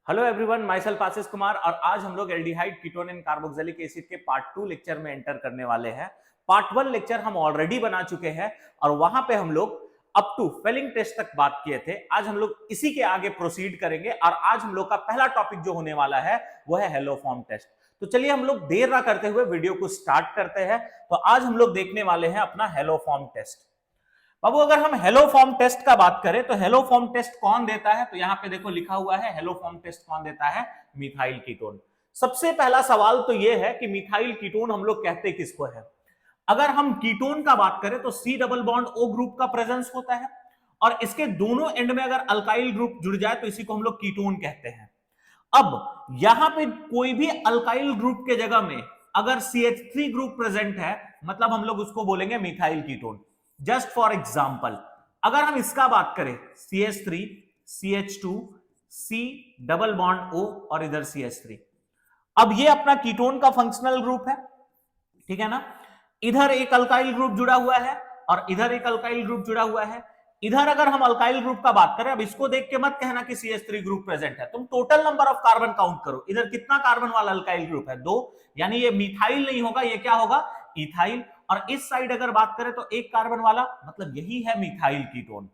Hello everyone, my self Ashish Kumar और आज हम लोग aldehyde ketone and carboxylic acid के पार्ट 2 लेक्चर में एंटर करने वाले हैं। पार्ट 1 लेक्चर हम ऑलरेडी बना चुके हैं और वहां पे हम लोग अप टू फेलिंग टेस्ट तक बात किए थे। आज हम लोग इसी के आगे प्रोसीड करेंगे और आज हम लोग का पहला टॉपिक जो होने वाला है वो है हेलो फॉर्म टेस्ट। तो चलिए हम लोग देर ना करते हुए वीडियो को स्टार्ट करते हैं। तो आज हम लोग देखने वाले हैं अपना हेलो फॉर्म टेस्ट। बाबू, अगर हम हेलो फॉर्म टेस्ट का बात करें तो हेलो फॉर्म टेस्ट कौन देता है, तो यहां पे देखो लिखा हुआ है हेलो फॉर्म टेस्ट कौन देता है, मिथाइल कीटोन। सबसे पहला सवाल तो यह है कि मिथाइल कीटोन हम लोग कहते किसको है। अगर हम कीटोन का बात करें तो C double bond O group का प्रेजेंस होता है और इसके दोनों एंड में अगर अल्काइल ग्रुप जुड़ जाए तो इसी को हम लोग कीटोन कहते हैं। अब यहां पे कोई भी अल्काइल ग्रुप के जगह में अगर CH3 ग्रुप प्रेजेंट है मतलब हम लोग उसको बोलेंगे methyl ketone. Just for example अगर हम इसका बात करें CH3 CH2 C double bond O और इधर CH3, अब ये अपना कीटोन का फंक्शनल ग्रुप है, ठीक है ना। इधर एक अल्काइल ग्रुप जुड़ा हुआ है और इधर एक अल्काइल ग्रुप जुड़ा हुआ है। इधर अगर हम अल्काइल ग्रुप का बात करें, अब इसको देख के मत कहना कि CH3 ग्रुप प्रेजेंट है, तुम total number of carbon count करो। इधर कितना कार्बन वाला अल्काइल ग्रुप है, 2, यानी ये मिथाइल नहीं होगा, ये क्या होगा, इथाइल। और इस साइड अगर बात करें तो एक कार्बन वाला, मतलब यही है मिथाइल कीटोन।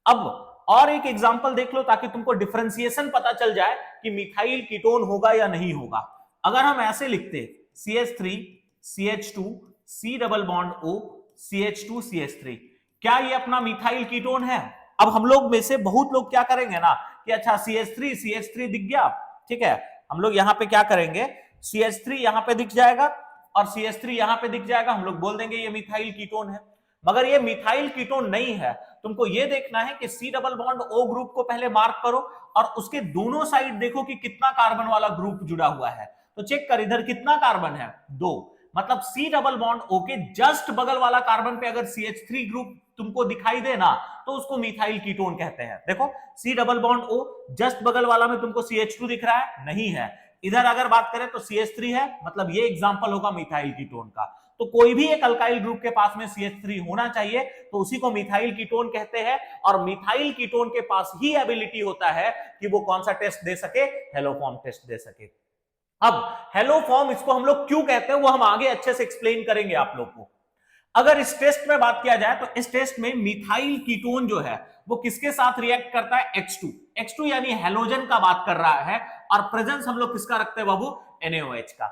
अब और एक एग्जांपल देख लो ताकि तुमको डिफरेंशिएशन पता चल जाए कि मिथाइल कीटोन होगा या नहीं होगा। अगर हम ऐसे लिखते CH3 CH2 C double bond O CH2 CH3, क्या ये अपना मिथाइल कीटोन है। अब हम लोग में से बहुत लोग क्या करेंगे ना कि अच्छा CH3 दिख गया, ठीक है, हम लोग यहां पे क्या करेंगे, CH3 यहां पे दिख जाएगा और CH3 यहां पे दिख जाएगा, हम लोग बोल देंगे ये मिथाइल कीटोन है। मगर ये मिथाइल कीटोन नहीं है। तुमको ये देखना है कि C double bond O group को पहले मार्क करो और उसके दोनों साइड देखो कि कितना कार्बन वाला ग्रुप जुड़ा हुआ है। तो चेक कर, इधर कितना कार्बन है, 2, मतलब C डबल बॉन्ड O के जस्ट बगल वाला कार्बन पे अगर CH3 ग्रुप तुमको दिखाई देना तो उसको मिथाइल कीटोन कहते हैं। देखो C double bond O just बगल वाला में तुमको CH2 दिख रहा है, नहीं है। इधर अगर बात करें तो CH3 है, मतलब ये एग्जांपल होगा मिथाइल कीटोन का। तो कोई भी एक अल्काइल ग्रुप के पास में CH3 होना चाहिए तो उसी को मिथाइल कीटोन कहते हैं। और मिथाइल कीटोन के पास ही एबिलिटी होता है कि वो कौन सा टेस्ट दे सके, हेलो फॉर्म टेस्ट दे सके। अब हेलो फॉर्म इसको हम लोग क्यों कहते हैं वो हम आगे अच्छे से एक्सप्लेन करेंगे आप लोग को। अगर इस टेस्ट में बात किया जाए तो इस टेस्ट में मिथाइल कीटोन जो है वो किसके साथ रिएक्ट करता है, H2 यानी हेलोजन का बात कर रहा है। और प्रेजेंस हम लोग किसका रखते हैं बाबू, NaOH का।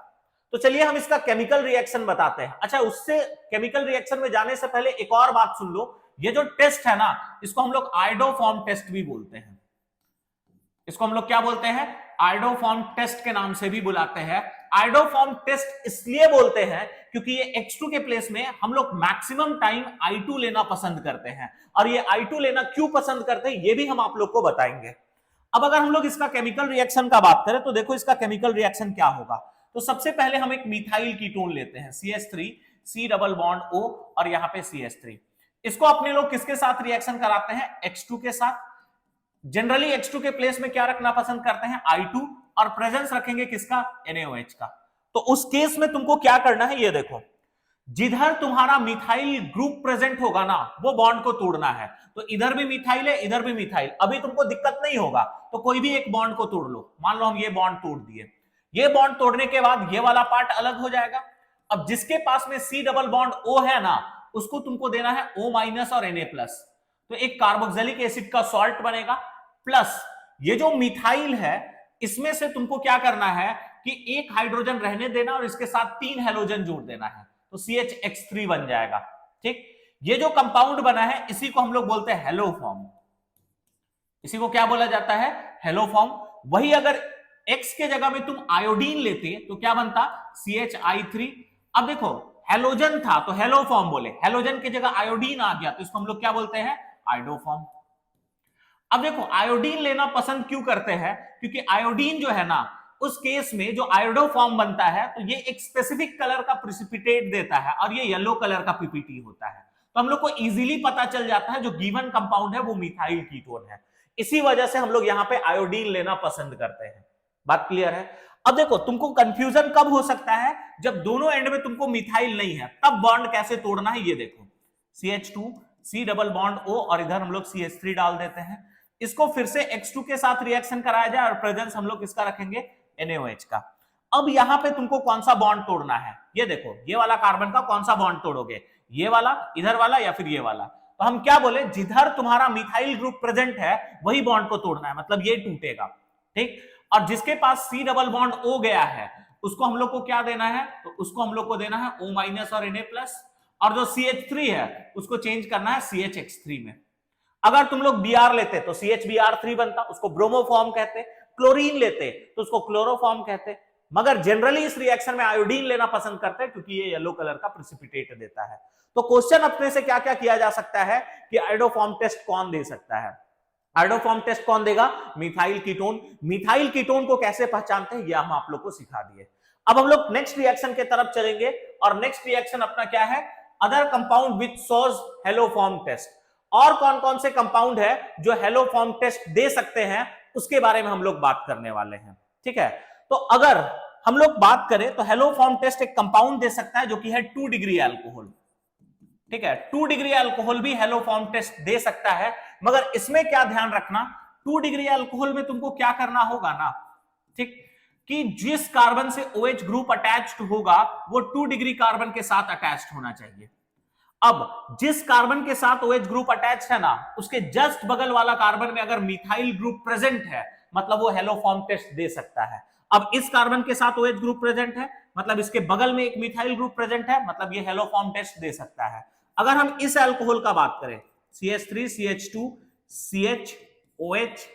तो चलिए हम इसका केमिकल रिएक्शन बताते हैं। अच्छा, उससे केमिकल रिएक्शन में जाने से पहले एक और बात सुन लो। ये जो टेस्ट है ना, इसको हम लोग आयोडोफॉर्म टेस्ट भी बोलते हैं। इसको हम लोग क्या बोलते हैं, आयोडोफॉर्म टेस्ट के नाम से भी बुलाते हैं। आयोडोफॉर्म टेस्ट इसलिए बोलते हैं क्योंकि ये H2 के प्लेस में हम लोग मैक्सिमम टाइम I2 लेना पसंद करते हैं। और ये I2 लेना क्यों पसंद करते हैं ये भी हम आप लोग को बताएंगे। अब अगर हम लोग इसका केमिकल रिएक्शन का बात करें तो देखो इसका केमिकल रिएक्शन क्या होगा। तो सबसे पहले हम एक मिथाइल कीटोन लेते हैं, CH3 C double bond O और यहां पे CH3। इसको अपने लोग किसके साथ रिएक्शन कराते हैं, H2 के साथ। जनरली H2 के प्लेस में क्या रखना पसंद करते हैं, I2, और प्रेजेंस रखेंगे किसका, NaOH का। तो उस केस में तुमको क्या करना है, ये देखो, जिधर तुम्हारा मिथाइल ग्रुप प्रेजेंट होगा ना वो बॉन्ड को तोड़ना है। तो इधर भी मिथाइल है, इधर भी मिथाइल, अभी तुमको दिक्कत नहीं होगा तो कोई भी एक बॉन्ड को तोड़ लो। मान लो हम ये बॉन्ड तोड़ दिए, ये बॉन्ड तोड़ने के बाद ये वाला पार्ट अलग हो जाएगा। अब जिसके पास में C डबल बॉन्ड O है ना, उसको तुमको देना है O- और Na+, तो एक कार्बोक्सिलिक एसिड का सॉल्ट बनेगा। प्लस ये जो मिथाइल है इसमें से तुमको क्या करना है कि एक हाइड्रोजन रहने देना और इसके साथ 3 हेलोजन जोड़ देना है, तो CHX3 बन जाएगा। ठीक, ये जो कंपाउंड बना है इसी को हम लोग बोलते हैं हेलो फॉर्म। इसी को क्या बोला जाता है, हेलो फॉर्म। वही अगर X के जगह में तुम आयोडीन लेते तो क्या बनता, CHI3। अब देखो हेलोजन था तो हेलो फॉर्म बोले, हेलोजन की जगह आयोडीन आ गया तो इसको हम लोग क्या बोलते हैं, आयोडोफॉर्म। अब देखो आयोडीन लेना पसंद क्यों करते हैं, क्योंकि आयोडीन जो है ना उस केस में जो आयोडोफॉर्म बनता है तो ये एक स्पेसिफिक कलर का प्रिसिपिटेट देता है और ये येलो कलर का पीपीटी होता है। तो हम लोग को इजीली पता चल जाता है जो गिवन कंपाउंड है वो मिथाइल कीटोन है। इसी वजह से हम लोग यहाँ पे आयोडीन लेना पसंद करते हैं। बात क्लियर है। अब देखो तुमको कंफ्यूजन कब हो सकता है, जब दोनों एंड में तुमको मिथाइल नहीं है, तब बॉन्ड कैसे तोड़ना है ये देखो, CH2 C double bond O और इधर हम लोग CH3 डाल देते हैं। इसको फिर से X2 के साथ रिएक्शन कराया जाए और प्रेजेंस हम लोग किसका रखेंगे, NaOH का। अब यहां पे तुमको कौन सा बॉन्ड तोड़ना है, ये देखो, ये वाला कार्बन का कौन सा बॉन्ड तोड़ोगे, ये वाला, इधर वाला या फिर ये वाला। तो हम क्या बोले, जिधर तुम्हारा मिथाइल ग्रुप प्रेजेंट है वही बॉन्ड को तोड़ना है, मतलब ये टूटेगा, ठीक। और जिसके पास C डबल बॉन्ड O गया है उसको हम लोग को क्या देना है, तो उसको हम लोग को देना है O माइनस और Na+, और जो CH3 है उसको चेंज करना है CHX3 में। अगर तुम लोग Br लेते तो CHBr3 बनता, उसको ब्रोमोफॉर्म कहते। क्लोरीन लेते तो उसको क्लोरोफॉर्म कहते। मगर जनरली इस रिएक्शन में आयोडीन लेना पसंद करते हैं क्योंकि ये येलो कलर का प्रेसिपिटेट देता है। तो क्वेश्चन अपने से क्या क्या किया जा सकता है कि आयोडोफॉर्म टेस्ट कौन दे सकता है, आयोडोफॉर्म टेस्ट कौन देगा, मिथाइल कीटोन। मिथाइल कीटोन को कैसे पहचानते हैं ये हम आप लोग को सिखा दिए। अब हम लोग नेक्स्ट रिएक्शन के तरफ चलेंगे और नेक्स्ट रिएक्शन अपना क्या है, other compound which shows haloform test. और कौन कौन से कंपाउंड है जो हेलोफॉर्म टेस्ट दे सकते हैं उसके बारे में हम लोग बात करने वाले हैं, ठीक है। तो अगर हम लोग बात करें तो हेलोफॉर्म टेस्ट एक कंपाउंड दे सकता है जो कि है 2 डिग्री अल्कोहल, ठीक है। 2 डिग्री अल्कोहल भी हेलोफॉर्म टेस्ट दे सकता है, मगर इसमें क्या ध्यान रखना, 2 डिग्री अल्कोहल में तुमको क्या करना होगा ना, ठीक, कि जिस कार्बन से OH ग्रुप अटैच्ड होगा वो 2 डिग्री कार्बन के साथ अटैच्ड होना चाहिए। अब जिस कार्बन के साथ OH ग्रुप अटैच है ना उसके जस्ट बगल वाला कार्बन में अगर मिथाइल ग्रुप प्रेजेंट है मतलब वो हेलोफॉर्म टेस्ट दे सकता है। अब इस कार्बन के साथ OH ग्रुप प्रेजेंट है मतलब इसके बगल में एक मिथाइल ग्रुप प्रेजेंट है, मतलब ये हेलोफॉर्म टेस्ट दे सकता है। अगर हम इस अल्कोहल का बात करें CH3 CH2 CHOH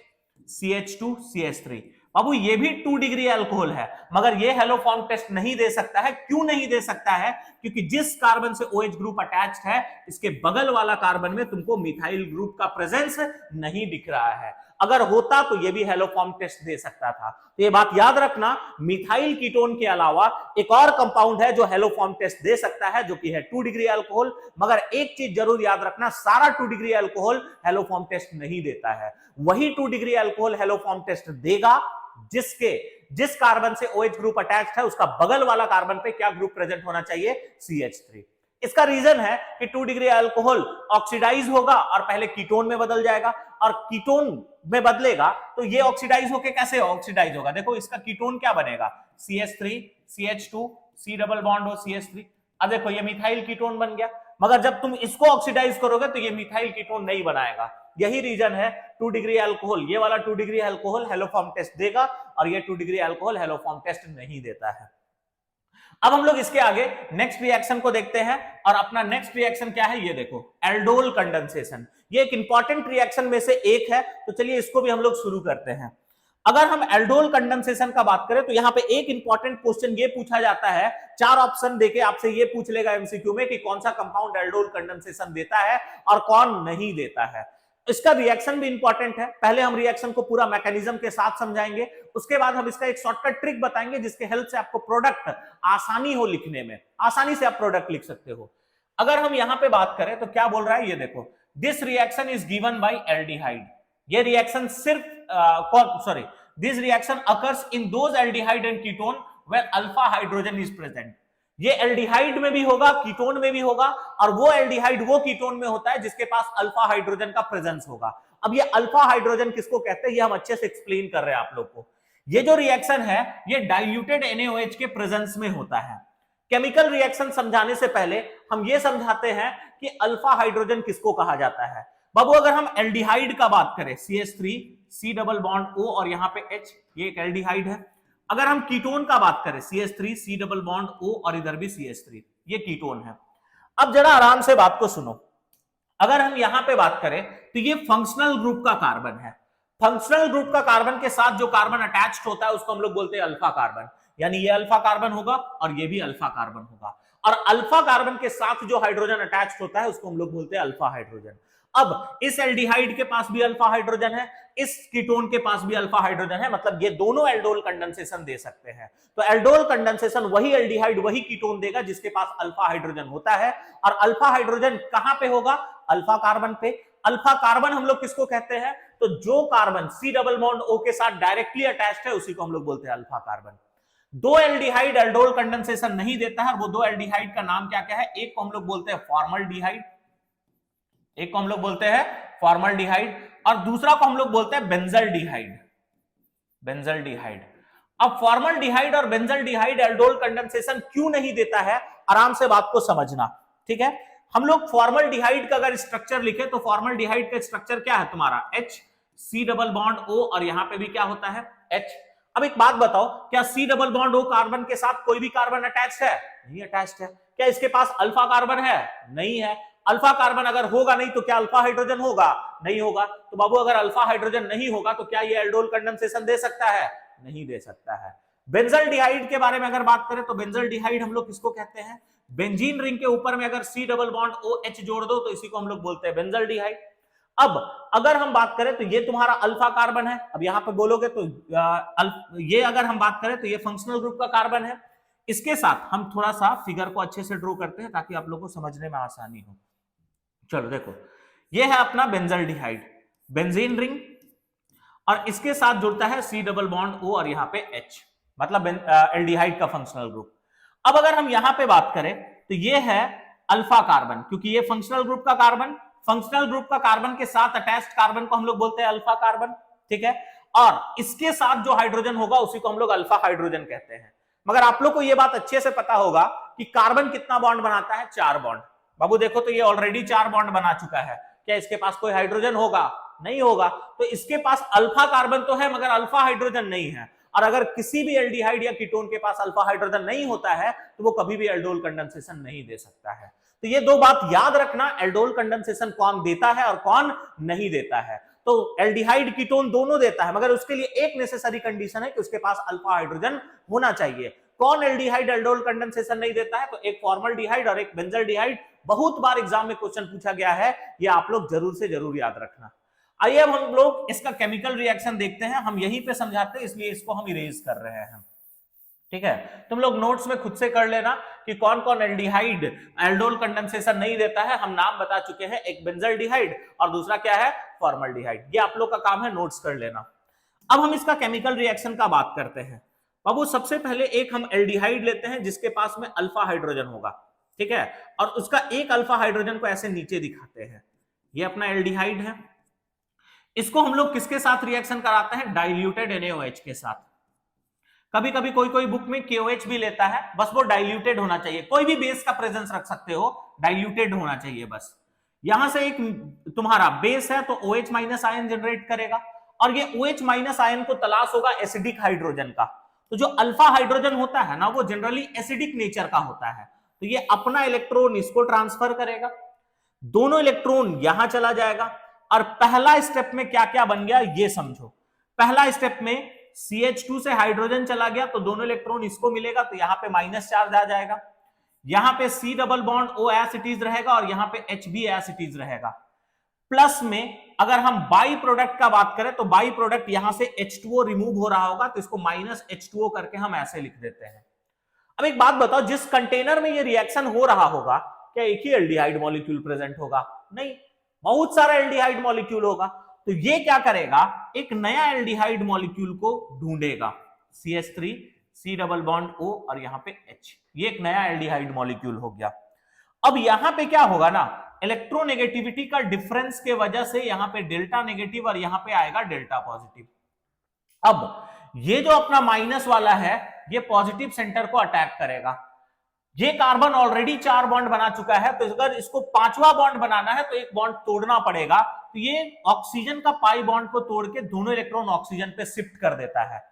CH2 CH3, बाबू ये भी 2 डिग्री अल्कोहल है मगर ये हेलोफॉर्म टेस्ट नहीं दे सकता है। क्यों नहीं दे सकता है, क्योंकि जिस कार्बन से OH ग्रुप अटैच्ड है इसके बगल वाला कार्बन में तुमको मिथाइल ग्रुप का प्रेजेंस नहीं दिख रहा है। अगर होता तो ये भी हेलोफॉर्म टेस्ट दे सकता था। तो ये बात याद रखना, मिथाइल कीटोन के अलावा एक और कंपाउंड है जो हेलोफॉर्म टेस्ट दे सकता है जो कि है 2 डिग्री अल्कोहल। मगर एक चीज जरूर याद रखना, सारा 2 डिग्री अल्कोहल हेलोफॉर्म टेस्ट नहीं देता है। वही 2 डिग्री अल्कोहल हेलोफॉर्म टेस्ट देगा जिस कार्बन से OH ग्रुप अटैच्ड है उसका बगल वाला कार्बन पे क्या ग्रुप प्रेजेंट होना चाहिए, CH3। इसका रीजन है कि 2 डिग्री अल्कोहल ऑक्सीडाइज होगा और पहले कीटोन में बदल जाएगा, और कीटोन में बदलेगा तो ये ऑक्सीडाइज होके कैसे ऑक्सीडाइज होगा, देखो इसका कीटोन क्या बनेगा, CH3 CH2 C double bond हो CH3। अब देखो ये मिथाइल कीटोन बन गया, मगर जब तुम इसको ऑक्सीडाइज करोगे तो ये मिथाइल कीटोन नहीं बनाएगा। यही रीजन है 2 डिग्री अल्कोहल, ये वाला 2 डिग्री अल्कोहल हेलोफॉर्म टेस्ट देगा और ये 2 डिग्री अल्कोहल हेलोफॉर्म टेस्ट नहीं देता है। अब हम लोग इसके आगे नेक्स्ट रिएक्शन को देखते हैं और अपना नेक्स्ट रिएक्शन क्या है, ये देखो एल्डोल कंडेंसेशन। ये एक इंपॉर्टेंट रिएक्शन में से एक है, तो चलिए इसको भी हम लोग शुरू करते हैं। अगर हम एल्डोल कंडेंसेशन का बात करें तो यहां पे एक इंपॉर्टेंट क्वेश्चन ये पूछा जाता है, 4 ऑप्शन देके आपसे ये पूछ लेगा एमसीक्यू में कि कौन सा कंपाउंड एल्डोल कंडेंसेशन देता है और कौन नहीं देता है। इसका रिएक्शन भी इंपॉर्टेंट है। पहले हम रिएक्शन को पूरा मैकेनिज्म के साथ समझाएंगे, उसके बाद हम इसका एक शॉर्टकट ट्रिक बताएंगे जिसके हेल्प से आपको प्रोडक्ट आसानी हो लिखने में, आसानी से आप प्रोडक्ट लिख सकते हो। अगर हम यहां पे बात करें तो क्या बोल रहा है, ये देखो, this reaction is given by aldehyde. ये रिएक्शन सिर्फ this reaction occurs in those aldehyde and ketone when alpha hydrogen is present. ये एल्डिहाइड में भी होगा, कीटोन में भी होगा, और वो एल्डिहाइड वो कीटोन में होता है जिसके पास अल्फा हाइड्रोजन का प्रेजेंस होगा। अब ये अल्फा हाइड्रोजन किसको कहते हैं ये हम अच्छे से एक्सप्लेन कर रहे हैं आप लोग को। ये जो रिएक्शन है ये डाइल्यूटेड NaOH के प्रेजेंस में होता है। केमिकल रिएक्शन समझाने से पहले हम ये समझाते हैं कि अल्फा हाइड्रोजन किसको कहा जाता है। बाबू अगर हम एल्डिहाइड का बात करें, CH3 C double bond O और यहां पे H, ये एक एल्डिहाइड है। अगर हम कीटोन का बात करें, CH3 C double bond O और इधर भी CH3, ये कीटोन है। अब जरा आराम से बात को सुनो। अगर हम यहां पे बात करें तो ये फंक्शनल ग्रुप का कार्बन है। फंक्शनल ग्रुप का कार्बन के साथ जो कार्बन अटैच्ड होता है उसको हम लोग बोलते हैं अल्फा कार्बन, यानी ये अल्फा कार्बन होगा और ये भी अल्फा कार्बन होगा। और अल्फा कार्बन के साथ जो हाइड्रोजन अटैच्ड होता है उसको हम लोग बोलते हैं अल्फा हाइड्रोजन। अब इस एल्डिहाइड के पास भी अल्फा हाइड्रोजन है, इस कीटोन के पास भी अल्फा हाइड्रोजन है, मतलब ये दोनों एल्डोल कंडेंसेशन दे सकते हैं। तो एल्डोल कंडेंसेशन वही एल्डिहाइड वही कीटोन देगा जिसके पास अल्फा हाइड्रोजन होता है। और अल्फा हाइड्रोजन कहां पे होगा, अल्फा कार्बन पे। अल्फा कार्बन हम लोग किसको कहते हैं, तो जो carbon C double bond O के साथ डायरेक्टली अटैच्ड है उसी को हम लोग बोलते हैं अल्फा कार्बन। दो एल्डिहाइड एल्डोल कंडेंसेशन नहीं देता है, और वो दो एल्डिहाइड का नाम क्या क्या है, एक को हम लोग बोलते हैं फॉर्मल्डिहाइड, एक को हम लोग बोलते हैं फॉर्मल्डिहाइड, और दूसरा को हम लोग बोलते हैं बेंजल्डिहाइड। बेंजल्डिहाइड। अब फॉर्मल्डिहाइड और बेंजल्डिहाइड एल्डोल कंडेंसेशन क्यों नहीं देता है, आराम से बात को समझना, ठीक है। हम लोग फॉर्मल्डिहाइड का अगर स्ट्रक्चर लिखे तो फॉर्मल्डिहाइड का स्ट्रक्चर क्या है तुम्हारा, H C double bond O और यहां पे भी क्या होता है H। अब एक बात बताओ, क्या C double bond O carbon के साथ कोई भी कार्बन अटैच्ड है, नहीं अटैच्ड है। क्या इसके पास अल्फा कार्बन है, नहीं है। अल्फा कार्बन अगर होगा नहीं तो क्या अल्फा हाइड्रोजन होगा, नहीं होगा। तो बाबू अगर अल्फा हाइड्रोजन नहीं होगा तो क्या ये एल्डोल कंडेंसेशन दे सकता है, नहीं दे सकता है। बेंजल्डिहाइड के बारे में अगर बात करें तो बेंजल्डिहाइड हम लोग किसको कहते हैं, बेंजीन रिंग के ऊपर में अगर C डबल बॉन्ड OH जोड़ दो तो इसी को हम लोग बोलते हैं बेंजल्डिहाइड। अब अगर हम बात करें तो ये तुम्हारा अल्फा कार्बन है, अब यहां पे बोलोगे तो ये अगर हम बात करें तो ये फंक्शनल ग्रुप का कार्बन है। इसके साथ हम थोड़ा सा फिगर को अच्छे से ड्रॉ करते हैं ताकि आप लोगों को समझने में आसानी हो। चलो देखो, ये है अपना बेंजल्डिहाइड, बेंजीन रिंग, और इसके साथ जुड़ता है C डबल बॉन्ड O और यहां पे H, मतलब एल्डिहाइड का फंक्शनल ग्रुप। अब अगर हम यहां पे बात करें तो ये है अल्फा कार्बन, क्योंकि ये फंक्शनल ग्रुप का कार्बन, फंक्शनल ग्रुप का कार्बन के साथ अटैच्ड कार्बन को हम लोग बोलते हैं अल्फा कार्बन, ठीक है। और इसके साथ जो हाइड्रोजन होगा उसी को हम लोग अल्फा हाइड्रोजन कहते हैं। मगर आप लोग को यह बात अच्छे से पता होगा कि कार्बन कितना बॉन्ड बनाता है, 4 बॉन्ड। बाबू देखो तो ये ऑलरेडी 4 बॉन्ड बना चुका है, क्या इसके पास कोई हाइड्रोजन होगा, नहीं होगा। तो इसके पास अल्फा कार्बन तो है मगर अल्फा हाइड्रोजन नहीं है। और अगर किसी भी एल्डिहाइड या कीटोन के पास अल्फा हाइड्रोजन नहीं होता है तो वो कभी भी एल्डोल कंडेंसेशन नहीं दे सकता है। तो ये दो बात याद रखना, एल्डोल कंडेंसेशन कौन देता है और कौन नहीं देता है। तो एल्डिहाइड कीटोन दोनों देता है, मगर उसके लिए एक नेसेसरी कंडीशन है कि उसके पास अल्फा हाइड्रोजन होना चाहिए। कौन एल्डिहाइड एल्डोल कंडेंसेशन नहीं देता है, तो एक फॉर्मल्डिहाइड और एक बेंजल्डिहाइड। बहुत बार एग्जाम में क्वेश्चन पूछा गया है, ये आप लोग जरूर से जरूर याद रखना। आइए अब हम लोग इसका केमिकल रिएक्शन देखते हैं। हम यहीं पे समझाते हैं इसलिए इसको हम इरेज कर रहे हैं, ठीक है। तुम लोग नोट्स में खुद से कर लेना कि कौन कौन एल्डिहाइड एल्डोल कंडेंसेशन नहीं देता है। हम नाम बता चुके हैं, एक बेंजल्डिहाइड और दूसरा क्या है, फॉर्मल्डिहाइड। ये आप लोग का काम है, नोट्स कर लेना। अब हम इसका केमिकल रिएक्शन का बात करते हैं। बाबू सबसे पहले एक हम एल्डिहाइड लेते हैं जिसके पास में अल्फा हाइड्रोजन होगा, ठीक है, और उसका एक अल्फा हाइड्रोजन को ऐसे नीचे दिखाते हैं। ये अपना एल्डिहाइड है। इसको हम लोग किसके साथ रिएक्शन कराते हैं, डाइल्यूटेड NaOH के साथ। कभी कभी कोई कोई बुक में KOH भी लेता है, बस वो डाइल्यूटेड होना चाहिए। कोई भी बेस का प्रेजेंस रख सकते हो, डाइल्यूटेड होना चाहिए बस। यहां से एक तुम्हारा बेस है तो OH माइनस आयन जनरेट करेगा, और ये OH माइनस आयन को तलाश होगा एसिडिक हाइड्रोजन का। तो जो अल्फा हाइड्रोजन होता है ना, वो जनरली एसिडिक नेचर का होता है, तो ये अपना इलेक्ट्रॉन इसको ट्रांसफर करेगा, दोनों इलेक्ट्रॉन यहां चला जाएगा। और पहला स्टेप में क्या क्या बन गया ये समझो। पहला स्टेप में CH2 से हाइड्रोजन चला गया तो दोनों इलेक्ट्रॉन इसको मिलेगा, तो यहां पे माइनस चार्ज आ जाएगा। यहां पे C double bond O as it is रहेगा और यहां पे H भी एज इट इज रहेगा। प्लस में अगर हम बाई प्रोडक्ट का बात करें तो बाई प्रोडक्ट यहां से H2O रिमूव हो रहा होगा, तो इसको माइनस H2O करके हम ऐसे लिख देते हैं। अब एक बात बताओ, जिस कंटेनर में ये रिएक्शन हो रहा होगा क्या एक ही एल्डिहाइड मॉलिक्यूल प्रेजेंट होगा, नहीं, बहुत सारा एल्डिहाइड मॉलिक्यूल होगा। तो ये क्या करेगा, एक नया एल्डिहाइड मॉलिक्यूल को ढूंढेगा, CH3 C double bond O और यहां पे H, ये एक नया एल्डिहाइड मॉलिक्यूल हो गया। अब यहां पे क्या होगा ना, इलेक्ट्रोनेगेटिविटी का डिफरेंस के वजह से यहां पे डेल्टा नेगेटिव और यहां पे आएगा डेल्टा पॉजिटिव। अब ये जो अपना माइनस वाला है ये पॉजिटिव सेंटर को अटैक करेगा। ये कार्बन ऑलरेडी 4 बॉन्ड बना चुका है, तो अगर इसको 5वां बॉन्ड बनाना है तो एक बॉन्ड तोड़ना पड़ेगा। तो ये ऑक्सीजन का पाई बॉन्ड को तोड़ के दोनों इलेक्ट्रॉन ऑक्सीजन पे शिफ्ट कर देता है।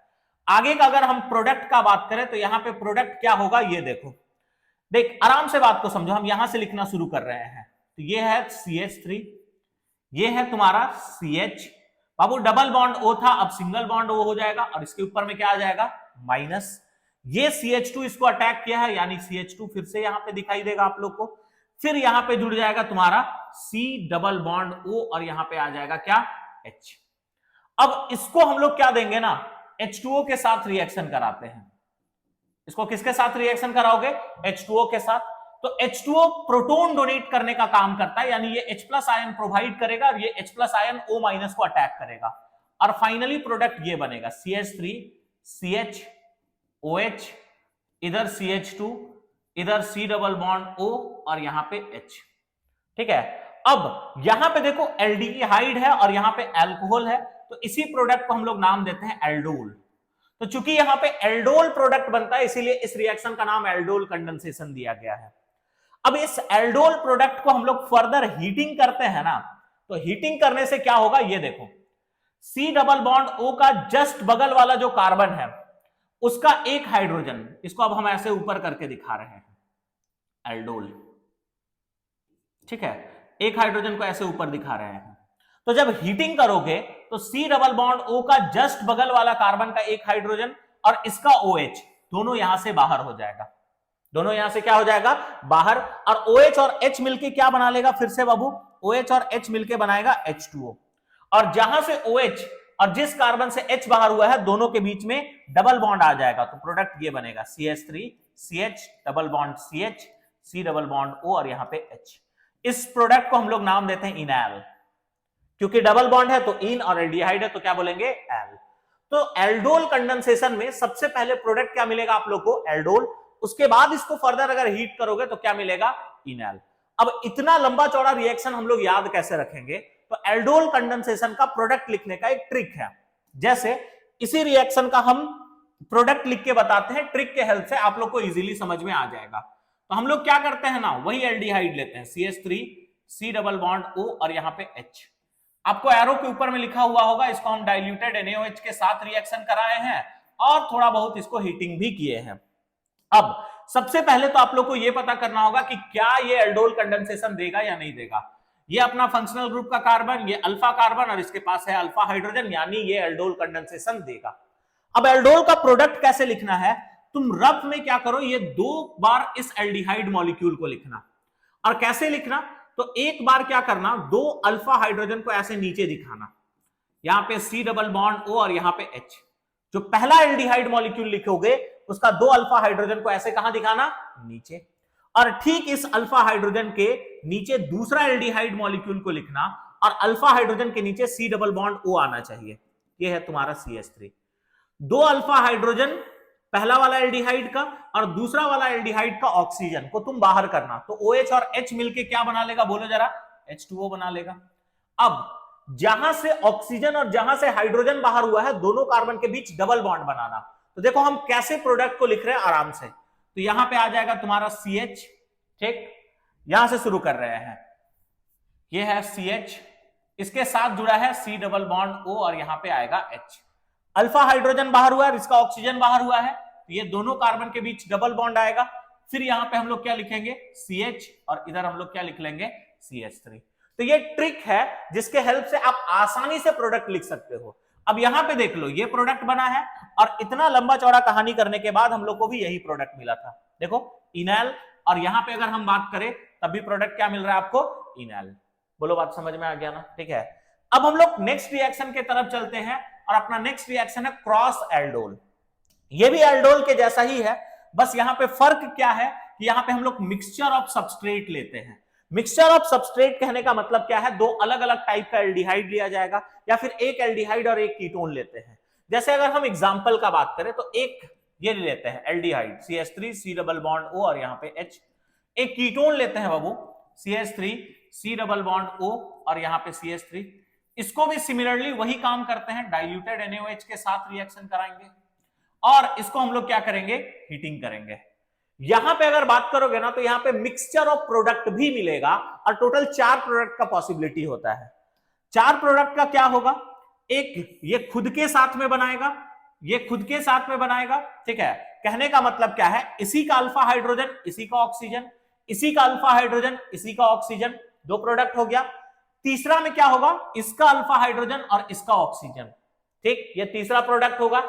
आगे का अगर हम प्रोडक्ट का बात करें तो यहां पे प्रोडक्ट क्या होगा ये देखो, देख आराम से बात को समझो। हम यहां से लिखना शुरू कर रहे हैं, तो ये है CH3, ये है तुम्हारा CH। बाबू डबल बॉन्ड O था, अब सिंगल बॉन्ड O हो जाएगा और इसके ऊपर में क्या आ जाएगा, माइनस। ये CH2 इसको अटैक किया है, यानी CH2 फिर से यहां पे दिखाई देगा आप लोग को। फिर यहां पे जुड़ जाएगा तुम्हारा C डबल बॉन्ड O और यहां पे आ जाएगा क्या, H। अब इसको हम लोग क्या देंगे ना, H2O के साथ रिएक्शन कराते हैं। इसको किसके साथ रिएक्शन कराओगे, H2O के साथ। तो H2O प्रोटॉन डोनेट करने का काम करता है, यानी ये H प्लस आयन प्रोवाइड करेगा और ये H plus ion O minus को अटैक करेगा। और फाइनली प्रोडक्ट ये बनेगा CH3 CH OH, इधर CH2, इधर C डबल बॉन्ड O और यहां पे H, ठीक है। अब यहां पे देखो एल्डिहाइड है और यहां पे अल्कोहल है, तो इसी प्रोडक्ट को हम लोग नाम देते हैं एल्डोल। तो चूंकि यहां पे एल्डोल प्रोडक्ट बनता है इसीलिए इस रिएक्शन का नाम एल्डोल कंडेंसेशन दिया गया है। अब इस एल्डोल प्रोडक्ट को हम लोग फर्दर हीटिंग करते हैं ना, तो हीटिंग करने से क्या होगा ये देखो, सी डबल बॉन्ड ओ का जस्ट बगल वाला जो कार्बन है उसका एक हाइड्रोजन, इसको अब हम ऐसे ऊपर करके दिखा रहे हैं एल्डोल, ठीक है, एक हाइड्रोजन को ऐसे ऊपर दिखा रहे हैं। तो जब हीटिंग करोगे तो सी डबल बॉन्ड ओ का जस्ट बगल वाला कार्बन का एक हाइड्रोजन और इसका OH दोनों यहां से बाहर हो जाएगा, दोनों यहां से क्या हो जाएगा बाहर, और OH और H मिलके क्या बना लेगा फिर से बाबू, OH और H मिलके बनाएगा H2O, और जहां से OH और जिस कार्बन से H बाहर हुआ है दोनों के बीच में डबल बॉन्ड आ जाएगा, तो प्रोडक्ट ये बनेगा CH3 CH double bond CH C double bond O और यहां पे H। इस प्रोडक्ट को हम लोग नाम देते हैं इनैल, क्योंकि डबल बॉन्ड है तो इन और एल्डिहाइड है तो क्या बोलेंगे एल। तो एल्डोल कंडेंसेशन में सबसे पहले प्रोडक्ट क्या मिलेगा आप लोग को, एल्डोल, उसके बाद इसको फर्दर अगर हीट करोगे तो क्या मिलेगा, इनैल। अब इतना लंबा चौड़ा रिएक्शन हम लोग याद कैसे रखेंगे, तो एल्डोल कंडेंसेशन का प्रोडक्ट लिखने का एक ट्रिक है, जैसे इसी रिएक्शन का हम प्रोडक्ट लिख के बताते हैं, ट्रिक के हेल्प से आप लोग को इजीली समझ में आ जाएगा। तो हम लोग क्या करते हैं ना, वही एल्डिहाइड लेते हैं CH3 C double bond O और यहां पे H, आपको एरो के ऊपर में लिखा हुआ होगा, इसको हम डाइल्यूटेड NaOH के साथ रिएक्शन कराए हैं और थोड़ा बहुत इसको हीटिंग भी किए हैं। अब सबसे पहले तो आप लोग को यह पता करना होगा कि क्या ये एल्डोल कंडेंसेशन देगा या नहीं देगा। ये अपना फंक्शनल ग्रुप का कार्बन, ये अल्फा कार्बन और इसके पास है अल्फा हाइड्रोजन, यानी ये एल्डोल कंडेंसेशन देगा। अब एल्डोल का प्रोडक्ट कैसे लिखना है, तुम रफ में क्या करो, ये 2 बार इस एल्डिहाइड मॉलिक्यूल को लिखना, और कैसे लिखना, तो एक बार क्या करना, 2 अल्फा हाइड्रोजन को ऐसे नीचे दिखाना, यहां पे C डबल बॉन्ड O और यहां पे H। जो पहला एल्डिहाइड मॉलिक्यूल लिखोगे उसका 2 अल्फा हाइड्रोजन को ऐसे कहां दिखाना, नीचे, और ठीक इस अल्फा हाइड्रोजन के नीचे दूसरा एल्डिहाइड मॉलिक्यूल को लिखना और अल्फा हाइड्रोजन के नीचे C डबल बॉन्ड O आना चाहिए, ये है तुम्हारा CH3। 2 अल्फा हाइड्रोजन पहला वाला एल्डिहाइड का और दूसरा वाला एल्डिहाइड का ऑक्सीजन को तुम बाहर करना, तो OH और H मिलके क्या बना लेगा बोलो जरा, H2O बना लेगा। अब जहां से ऑक्सीजन और जहां से हाइड्रोजन बाहर हुआ है दोनों कार्बन के बीच डबल बॉन्ड बनाना, तो देखो हम कैसे प्रोडक्ट को लिख रहे हैं आराम से, तो यहां पे आ जाएगा तुम्हारा CH, ठीक, यहां से शुरू कर रहे हैं, ये है CH, इसके साथ जुड़ा है C डबल बॉन्ड O और यहां पे आएगा H। अल्फा हाइड्रोजन बाहर हुआ है, इसका ऑक्सीजन बाहर हुआ है, तो ये दोनों कार्बन के बीच डबल बॉन्ड आएगा। फिर यहां पे हम लोग क्या लिखेंगे, CH, और इधर हम लोग क्या लिख लेंगे, CH3। तो ये ट्रिक है जिसके हेल्प से आप आसानी से प्रोडक्ट लिख सकते हो। अब यहां पे देख लो, ये प्रोडक्ट बना है और इतना लंबा चौड़ा कहानी करने के बाद हम लोग को भी यही प्रोडक्ट मिला था, देखो इनैल, और यहां पे अगर हम बात करें तब भी प्रोडक्ट क्या मिल रहा है आपको, इनैल। बोलो बात समझ में आ गया ना, ठीक है। अब हम लोग नेक्स्ट रिएक्शन के तरफ चलते हैं और अपना नेक्स्ट रिएक्शन है क्रॉस एल्डोल। ये भी एल्डोल के जैसा ही है, बस यहां पे फर्क क्या है कि यहां पे हम लोग मिक्सचर ऑफ सबस्ट्रेट लेते हैं। मिक्सचर ऑफ सबस्ट्रेट कहने का मतलब क्या है, 2 अलग अलग टाइप का एल्डिहाइड लिया जाएगा या फिर एक एल्डिहाइड और एक कीटोन लेते हैं। जैसे अगर हम एग्जांपल का बात करें तो एक ये लेते हैं aldehyde CH3 C double bond O और यहां पे H, एक कीटोन लेते हैं बाबू CH3 C double bond O और यहां पे CH3, इसको भी सिमिलरली वही काम करते हैं, डाइल्यूटेड NaOH के साथ रिएक्शन कराएंगे और इसको हम लोग क्या करेंगे, हीटिंग करेंगे। यहां पे अगर बात करोगे ना तो यहां पे मिक्सचर ऑफ प्रोडक्ट भी मिलेगा और टोटल 4 प्रोडक्ट का पॉसिबिलिटी होता है। 4 प्रोडक्ट का क्या होगा, एक ये खुद के साथ में बनाएगा, ये खुद के साथ में बनाएगा, ठीक है। कहने का मतलब क्या है, इसी का अल्फा हाइड्रोजन इसी का ऑक्सीजन, इसी का अल्फा हाइड्रोजन इसी का ऑक्सीजन, 2 प्रोडक्ट हो गया। तीसरा में क्या होगा, इसका अल्फा हाइड्रोजन और इसका ऑक्सीजन, ठीक, ये तीसरा प्रोडक्ट होगा।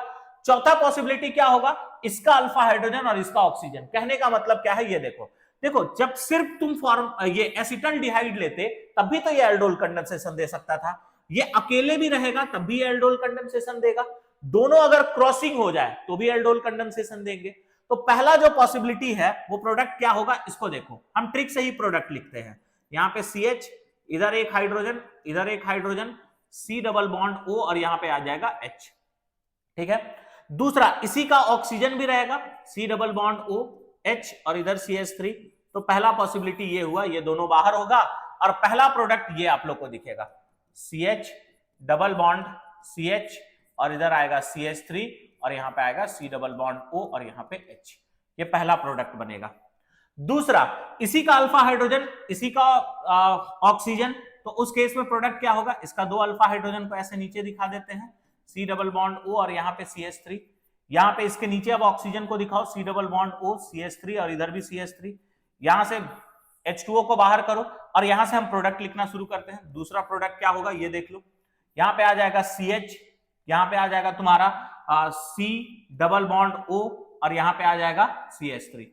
चौथा पॉसिबिलिटी क्या होगा, इसका अल्फा हाइड्रोजन और इसका ऑक्सीजन। कहने का मतलब क्या है, ये देखो देखो जब सिर्फ तुम ये एसिटल्डिहाइड लेते तब भी तो ये एल्डोल कंडेंसेशन दे सकता था, ये अकेले भी रहेगा तब भी एल्डोल कंडेंसेशन देगा, दोनों अगर क्रॉसिंग हो जाए तो भी एल्डोल कंडेंसेशन देंगे। तो पहला जो पॉसिबिलिटी है वो प्रोडक्ट क्या होगा, इसको देखो, हम ट्रिक से ही प्रोडक्ट लिखते हैं। यहां पे CH, इधर एक हाइड्रोजन, इधर एक hydrogen, C double bond O और यहां पे आ जाएगा H, ठीक है। दूसरा इसी का ऑक्सीजन भी रहेगा, C double bond O H और इधर CH3। तो पहला पॉसिबिलिटी ये हुआ, ये दोनों बाहर होगा और पहला प्रोडक्ट ये आप लोग को दिखेगा, CH डबल बॉन्ड CH और इधर आएगा CH3 और यहां पे आएगा C डबल बॉन्ड O और यहां पे H। ये पहला प्रोडक्ट बनेगा। दूसरा, इसी का अल्फा हाइड्रोजन, इसी का ऑक्सीजन, तो उस केस में प्रोडक्ट क्या होगा, इसका दो अल्फा हाइड्रोजन को ऐसे नीचे दिखा देते हैं, C डबल बॉन्ड O और यहां पे CH3। यहां पे इसके नीचे अब ऑक्सीजन को दिखाओ, C double bond O CH3 और इधर भी CH3। यहां से H2O को बाहर करो और यहां से हम प्रोडक्ट लिखना शुरू करते हैं। दूसरा प्रोडक्ट क्या होगा ये देख लो, यहां पे आ जाएगा CH, यहां पे आ जाएगा तुम्हारा C डबल बॉन्ड O और यहां पे आ जाएगा CH3।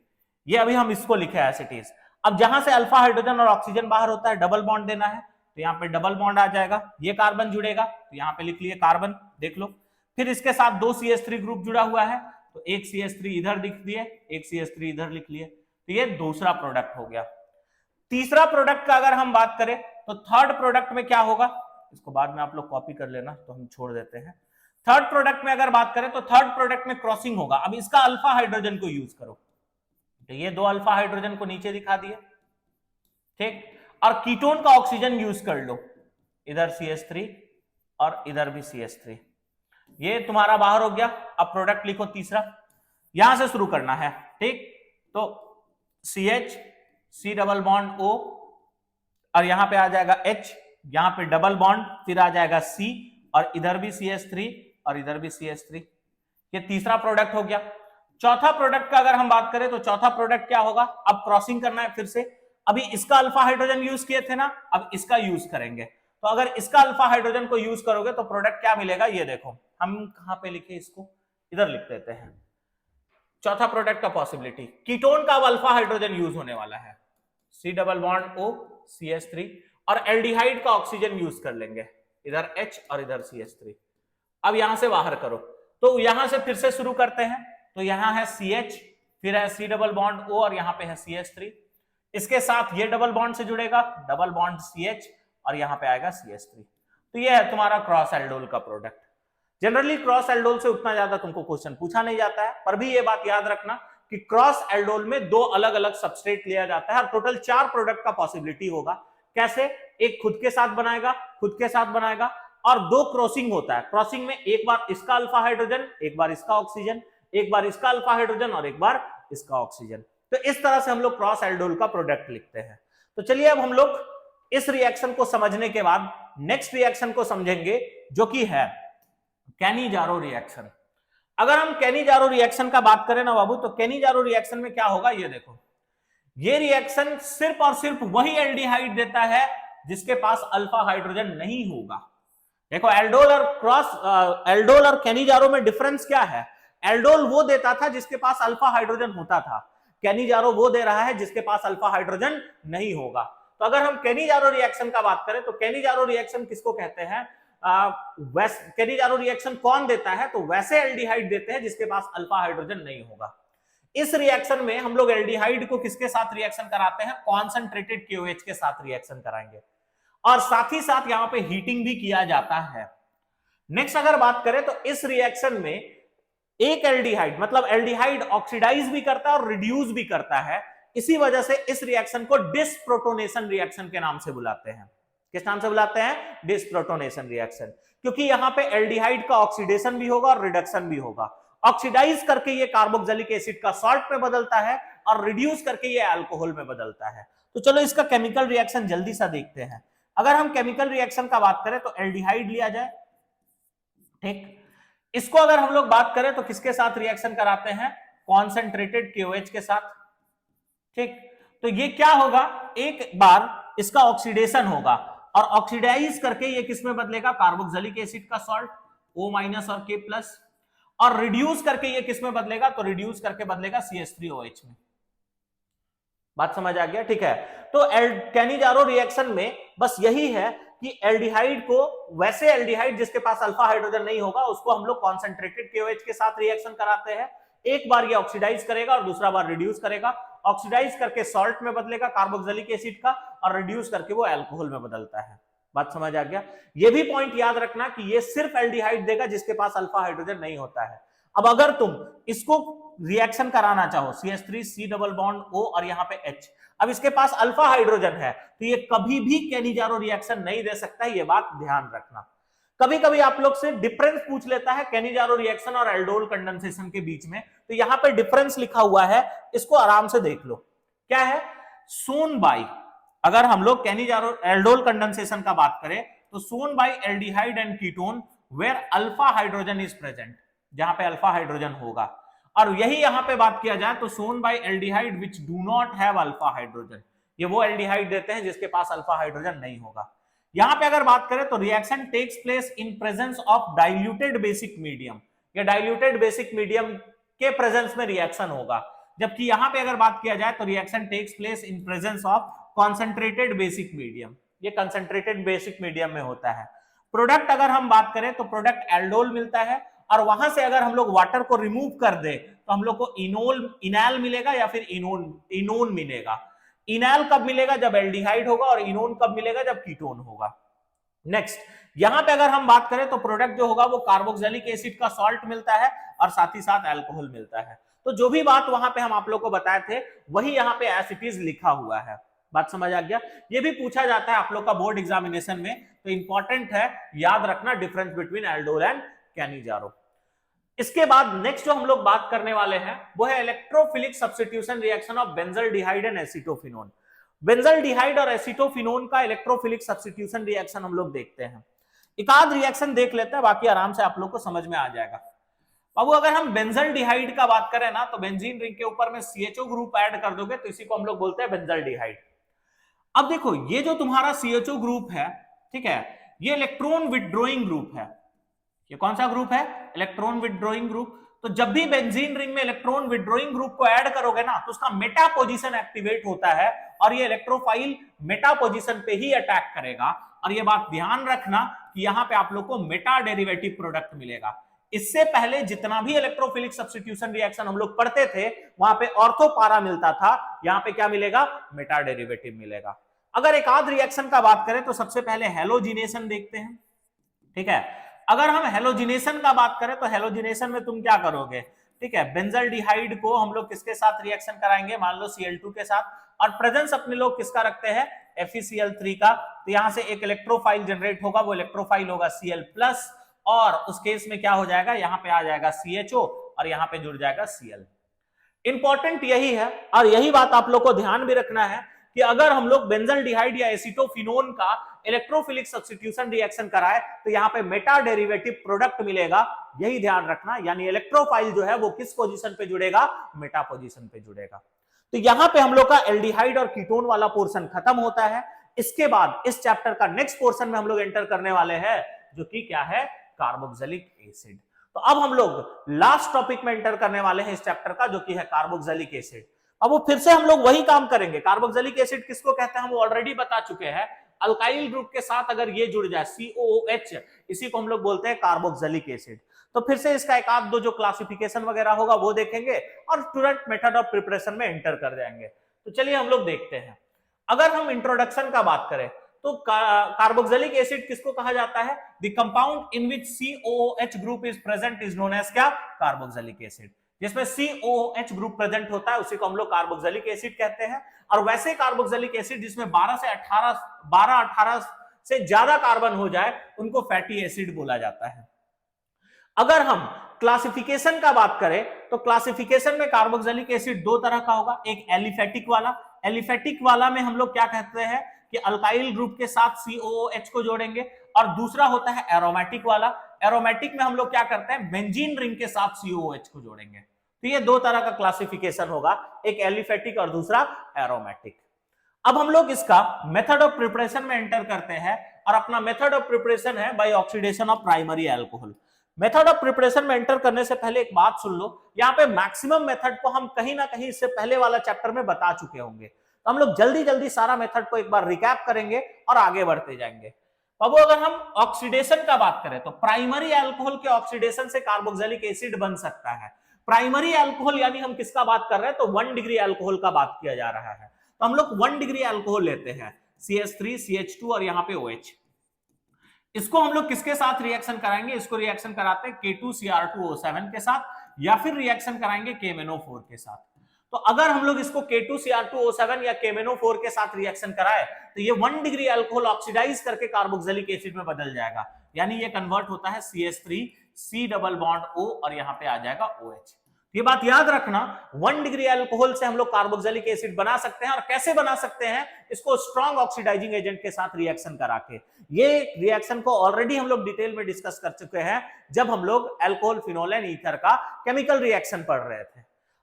ये अभी हम इसको लिखे एज इट इज। अब जहां से अल्फा हाइड्रोजन और ऑक्सीजन बाहर होता है, डबल बॉन्ड देना है, तो यहाँ पे डबल बॉन्ड आ जाएगा, ये कार्बन जुड़ेगा, तो यहाँ पे लिख लिए कार्बन, देख लो। फिर इसके साथ दो CH3 ग्रुप जुड़ा हुआ है, तो एक CH3 इधर लिख दिए, एक CH3 इधर लिख लिए, तो ये दूसरा प्रोडक्ट हो गया। तीसरा प्रोडक्ट का अगर हम बात करें तो थर्ड प्रोडक्ट में क्या होगा, इसको बाद में आप लोग कॉपी कर लेना, तो हम छोड़ देते हैं। थर्ड प्रोडक्ट में अगर बात करें तो थर्ड प्रोडक्ट में क्रॉसिंग होगा। अब इसका अल्फा हाइड्रोजन को यूज करो, तो ये दो अल्फा हाइड्रोजन को नीचे दिखा दिए, ठीक। और कीटोन का ऑक्सीजन यूज कर लो, इधर CH3 और इधर भी CH3, ये तुम्हारा बाहर हो गया। अब प्रोडक्ट लिखो तीसरा, यहां से शुरू करना है, ठीक। तो CH, C double bond O और यहां पे आ जाएगा H, यहां पे डबल बॉन्ड, फिर आ जाएगा C और इधर भी CH3 और इधर भी CH3। ये तीसरा प्रोडक्ट हो गया। चौथा प्रोडक्ट का अगर हम बात करें तो चौथा प्रोडक्ट क्या होगा, अब क्रॉसिंग करना है फिर से। अभी इसका अल्फा हाइड्रोजन यूज किए थे ना, अब इसका यूज करेंगे। तो अगर इसका अल्फा हाइड्रोजन को यूज करोगे तो प्रोडक्ट क्या मिलेगा, ये देखो, हम कहां पे लिखे इसको, इधर लिख देते हैं। चौथा प्रोडक्ट का पॉसिबिलिटी, कीटोन का अब अल्फा हाइड्रोजन यूज होने वाला है, C double bond O CH3 और एल्डिहाइड का ऑक्सीजन यूज कर लेंगे, इधर H और इधर CH3। अब यहां से बाहर करो, तो यहां से फिर से शुरू करते हैं। तो यहां है CH, फिर है C डबल बॉन्ड O और यहां पे है CH3। इसके साथ ये डबल बॉन्ड से जुड़ेगा, डबल बॉन्ड CH और यहां पे आएगा CH3। तो ये है तुम्हारा क्रॉस एल्डोल का प्रोडक्ट। जनरली क्रॉस एल्डोल से उतना ज्यादा तुमको क्वेश्चन पूछा नहीं जाता है, पर भी ये बात याद रखना कि क्रॉस एल्डोल में दो अलग अलग सबस्ट्रेट लिया जाता है और टोटल 4 प्रोडक्ट का पॉसिबिलिटी होगा। कैसे, एक खुद के साथ बनाएगा, खुद के साथ बनाएगा, और दो क्रॉसिंग होता है। क्रॉसिंग में एक बार इसका अल्फा हाइड्रोजन, एक बार इसका ऑक्सीजन, एक बार इसका अल्फा हाइड्रोजन और एक बार इसका ऑक्सीजन। तो इस तरह से हम लोग क्रॉस एल्डोल का प्रोडक्ट लिखते हैं। तो चलिए अब हम लोग इस रिएक्शन को समझने के बाद नेक्स्ट रिएक्शन को समझेंगे, जो कि है कैनी-जारो रिएक्शन। अगर हम कैनी-जारो रिएक्शन का बात करें ना बाबू, तो कैनी-जारो रिएक्शन में क्या होगा, ये देखो, ये रिएक्शन सिर्फ और सिर्फ वही एल्डिहाइड देता है जिसके पास अल्फा हाइड्रोजन नहीं होगा। देखो, एल्डोल और कैनी-जारो में डिफरेंस क्या है, एल्डोल वो देता था जिसके पास अल्फा हाइड्रोजन होता था, कैनी-जारो वो दे रहा है जिसके पास अल्फा हाइड्रोजन नहीं होगा। तो अगर हम कैनी-जारो रिएक्शन का बात करें तो कैनी-जारो रिएक्शन किसको कहते हैं, कैनी-जारो रिएक्शन कौन देता है, तो वैसे एल्डिहाइड देते हैं जिसके पास अल्फा हाइड्रोजन नहीं होगा। इस रिएक्शन में हम लोग एल्डिहाइड को किसके साथ रिएक्शन कराते हैं, कॉन्सेंट्रेटेड KOH के साथ रिएक्शन कराएंगे, और साथ ही साथ यहां पे हीटिंग भी किया जाता है। नेक्स्ट अगर बात करें तो इस रिएक्शन में एक एल्डिहाइड, मतलब एल्डिहाइड ऑक्सीडाइज भी करता है और रिड्यूस भी करता है। इसी वजह से इस रिएक्शन को डिसप्रोटोनेशन रिएक्शन के नाम से बुलाते हैं। किस नाम से बुलाते हैं, डिसप्रोटोनेशन रिएक्शन, क्योंकि यहां पे एल्डिहाइड का ऑक्सीडेशन भी होगा और रिडक्शन भी होगा। ऑक्सीडाइज करके ये कार्बोक्सिलिक एसिड का सॉल्ट में बदलता है और रिड्यूस करके ये अल्कोहल में बदलता है। तो चलो इसका केमिकल रिएक्शन जल्दी सा देखते हैं। अगर हम केमिकल रिएक्शन का बात करें तो एल्डिहाइड लिया जाए, ठीक। इसको अगर हम लोग बात करें तो किसके साथ रिएक्शन कराते हैं, कॉन्सेंट्रेटेड KOH के साथ, ठीक। तो ये क्या होगा, एक बार इसका ऑक्सीडेशन होगा और ऑक्सीडाइज करके ये किस में बदलेगा, कार्बोक्सिलिक एसिड का सॉल्ट O- और K+, और रिड्यूस करके ये किस में बदलेगा, तो रिड्यूस करके बदलेगा CH3OH में। बात समझ आ गया, ठीक है। तो कैनी-जारो रिएक्शन में बस यही है कि एल्डिहाइड को, वैसे एल्डिहाइड जिसके पास अल्फा हाइड्रोजन नहीं होगा, उसको हम लोग कॉन्सेंट्रेटेड KOH के साथ रिएक्शन कराते हैं। एक बार ये ऑक्सीडाइज करेगा और दूसरा बार रिड्यूस करेगा। ऑक्सीडाइज करके सॉल्ट में बदलेगा कार्बोक्सिलिक एसिड का, और रिड्यूस करके वो अल्कोहल में बदलता है। बात समझ आ गया। ये भी पॉइंट याद रखना कि ये सिर्फ एल्डिहाइड देगा जिसके पास अल्फा हाइड्रोजन नहीं होता है। अब अगर तुम इसको रिएक्शन कराना चाहो, CH3 C double bond O और यहाँ पे H, अब इसके पास अल्फा हाइड्रोजन है तो ये कभी भी कैनिजारो रिएक्शन नहीं दे सकता, ये बात ध्यान रखना। कभी कभी आप लोग से डिफरेंस पूछ लेता है कैनिजारो रिएक्शन और एल्डोल कंडेंसेशन के बीच में, तो यहाँ पे डिफरेंस लिखा हुआ है, इसको आराम से देख लो। क्या है? सोन बाई, अगर हम लोग कैनिजारो एल्डोल कंडेंसेशन का बात करें तो shown by aldehyde and ketone where alpha hydrogen is present, जहां पे अल्फा हाइड्रोजन होगा। और यही यहां पे बात किया जाए तो shown by aldehyde which do not have alpha hydrogen, ये वो एल्डिहाइड देते हैं जिसके पास अल्फा हाइड्रोजन नहीं होगा। यहां पे अगर बात करें तो reaction takes place in presence of diluted basic medium, ये डाइल्यूटेड बेसिक मीडियम के प्रेजेंस में रिएक्शन होगा। जबकि यहां पे अगर बात किया जाए तो reaction takes place in presence of concentrated basic medium, ये कंसेंट्रेटेड बेसिक मीडियम में होता है। प्रोडक्ट अगर हम बात करें तो प्रोडक्ट एल्डोल मिलता है, और वहां से अगर हम लोग वाटर को रिमूव कर दे तो हम लोग को इनॉल मिलेगा या फिर इनोन मिलेगा। इनॉल कब मिलेगा? जब एल्डिहाइड होगा, और इनोन कब मिलेगा? जब कीटोन होगा। नेक्स्ट, यहां पे अगर हम बात करें तो प्रोडक्ट जो होगा वो कार्बोक्सिलिक एसिड का सॉल्ट मिलता है और साथ ही साथ अल्कोहल मिलता है। तो जो भी बात वहां पे हम आप लोग को बताए थे वही यहाँ पे एज इट इज लिखा हुआ है। बात समझ आ गया? ये भी पूछा जाता है आप लोग का बोर्ड एग्जामिनेशन में, तो इंपॉर्टेंट है, याद रखना difference between aldol and Cannizzaro. इसके बाद नेक्स्ट जो हम लोग बात करने वाले हैं वो है electrophilic substitution reaction of benzaldehyde and acetophenone. Benzaldehyde और एसीटोफिनोन का इलेक्ट्रोफिलिक सब्स्टिट्यूशन रिएक्शन हम लोग देखते हैं। एक आध रिएक्शन देख लेते हैं, बाकी आराम से आप लोग को समझ में आ जाएगा। अब अगर हम बेंजल्डिहाइड का बात करें ना तो बेंजीन रिंग के ऊपर में CHO ग्रुप ऐड कर दोगे तो इसी को हम लोग बोलते हैं बेंजल्डिहाइड। अब देखो ये जो तुम्हारा CHO ग्रुप है, ठीक है, ये इलेक्ट्रॉन विथड्रॉइंग ग्रुप है। ये कौन सा ग्रुप है? Electron withdrawing group. तो जब भी बेंजीन रिंग में इलेक्ट्रॉन विथड्रॉइंग ग्रुप को ऐड करोगे ना तो उसका मेटा पोजीशन एक्टिवेट होता है और ये इलेक्ट्रोफाइल मेटा पोजीशन पे ही अटैक करेगा। और ये बात ध्यान रखना कि यहां पे आप लोग को मेटा डेरिवेटिव प्रोडक्ट मिलेगा। इससे पहले जितना भी इलेक्ट्रोफिलिक सब्स्टिट्यूशन रिएक्शन हम लोग पढ़ते थे वहां पे ऑर्थो पारा मिलता था, यहां पे क्या मिलेगा? मेटा डेरिवेटिव मिलेगा। अगर एक आध रिएक्शन का बात करें तो सबसे पहले हेलोजिनेशन देखते हैं, ठीक है। अगर हम हेलोजिनेशन का बात करें तो हेलोजिनेशन में तुम क्या करोगे? ठीक है, बेंजल्डिहाइड को हम लोग किसके साथ रिएक्शन कराएंगे? मान लो Cl2 के साथ, और प्रेजेंस अपने लोग किसका रखते हैं? FeCl3 का। तो यहां से एक इलेक्ट्रोफाइल जनरेट होगा, वो इलेक्ट्रोफाइल होगा Cl+, और उस केस में क्या हो जाएगा? यहां पे आ जाएगा CHO और यहां पे जुड़ जाएगा Cl। इंपॉर्टेंट यही है, और यही बात आप लोग को ध्यान भी रखना है कि अगर हम लोग बेंजल्डिहाइड या एसीटोफिनोन का इलेक्ट्रोफिलिक सब्स्टिट्यूशन रिएक्शन कराए तो यहां पे मेटा डेरिवेटिव प्रोडक्ट मिलेगा, यही ध्यान रखना। यानी इलेक्ट्रोफाइल जो है वो किस पोजीशन पे जुड़ेगा? मेटा पोजीशन पे जुड़ेगा। तो यहां पे हम लोग का एल्डिहाइड और कीटोन वाला पोर्शन खत्म होता है। इसके बाद इस चैप्टर का नेक्स्ट पोर्शन में हम लोग एंटर करने वाले हैं, जो कि क्या है? Carboxylic acid. तो अब हम लोग लास्ट टॉपिक में एंटर करने वाले हैं इस चैप्टर का, जो कि है कार्बोक्सिलिक एसिड। अब वो फिर से हम लोग वही काम करेंगे। कार्बोक्सिलिक एसिड किसको कहते हैं हम ऑलरेडी बता चुके हैं। अल्काइल ग्रुप के साथ अगर ये जुड़ जाए COOH, इसी को हम लोग बोलते हैं कार्बोक्सिलिक एसिड। तो फिर से इसका एक आध दो जो क्लासिफिकेशन वगैरह होगा वो देखेंगे और तुरंत मेथड ऑफ प्रिपरेशन में एंटर कर जाएंगे। तो चलिए हम लोग देखते हैं। अगर हम इंट्रोडक्शन का बात करें तो कार्बोक्सिलिक एसिड किसको कहा जाता है? The compound in which COOH group is present is known as क्या? Carboxylic acid. जिसमें COOH ग्रुप प्रेजेंट होता है उसी को हम लोग कार्बोक्सिलिक एसिड कहते हैं। और वैसे कार्बोक्सिलिक एसिड जिसमें 12 से 18 से ज्यादा कार्बन हो जाए उनको फैटी एसिड बोला जाता है। अगर हम क्लासिफिकेशन का बात करें तो क्लासिफिकेशन में कार्बोक्सिलिक एसिड दो तरह का होगा, एक एलिफेटिक वाला। एलिफेटिक वाला में हम लोग क्या कहते हैं कि अल्काइल ग्रुप के साथ COOH को जोड़ेंगे, और दूसरा होता है एरोमेटिक वाला। एरोमेटिक में हम लोग क्या करते हैं? बेंजीन रिंग के साथ COOH को जोड़ेंगे। तो ये दो तरह का क्लासिफिकेशन होगा, एक एलिफेटिक और दूसरा एरोमेटिक। अब हम लोग इसका मेथड ऑफ प्रिपरेशन में एंटर करते हैं, और अपना मेथड ऑफ प्रिपरेशन है by oxidation of primary alcohol. Method of preparation में एंटर करने से पहले एक बात सुन लो, यहाँ पे मैक्सिमम मेथड को हम कहीं ना कहीं इससे पहले वाला चैप्टर में बता चुके होंगे। तो हम लोग जल्दी जल्दी सारा मेथड को एक बार रिकैप करेंगे और आगे बढ़ते जाएंगे। अब अगर हम ऑक्सीडेशन का बात करें तो प्राइमरी अल्कोहल के ऑक्सीडेशन से कार्बोक्सिलिक एसिड बन सकता है। प्राइमरी अल्कोहल यानी हम किसका बात कर रहे हैं? तो 1 डिग्री अल्कोहल का बात किया जा रहा है। तो हम लोग 1 डिग्री अल्कोहल लेते हैं, CH3 CH2 और यहाँ पे OH। इसको हम लोग किसके साथ रिएक्शन कराएंगे? इसको रिएक्शन कराते हैं K2Cr2O7 के साथ, या फिर रिएक्शन कराएंगे KMnO4 के साथ। तो अगर हम लोग इसको K2Cr2O7 या KMnO4 के साथ रिएक्शन कराए तो ये 1 डिग्री अल्कोहल ऑक्सीडाइज करके कार्बोक्सिलिक एसिड में बदल जाएगा, यानी ये कन्वर्ट होता है CH3 C double bond O और यहां पे आ जाएगा OH। ये बात याद रखना, 1 डिग्री अल्कोहल से हम लोग कार्बोक्सिलिक एसिड बना सकते हैं। और कैसे बना सकते हैं? इसको स्ट्रॉन्ग ऑक्सीडाइजिंग एजेंट के साथ रिएक्शन करा के। ये रिएक्शन को ऑलरेडी हम लोग डिटेल में डिस्कस कर चुके हैं जब हम लोग अल्कोहल, फिनोल एंड ईथर का केमिकल रिएक्शन पढ़ रहे थे।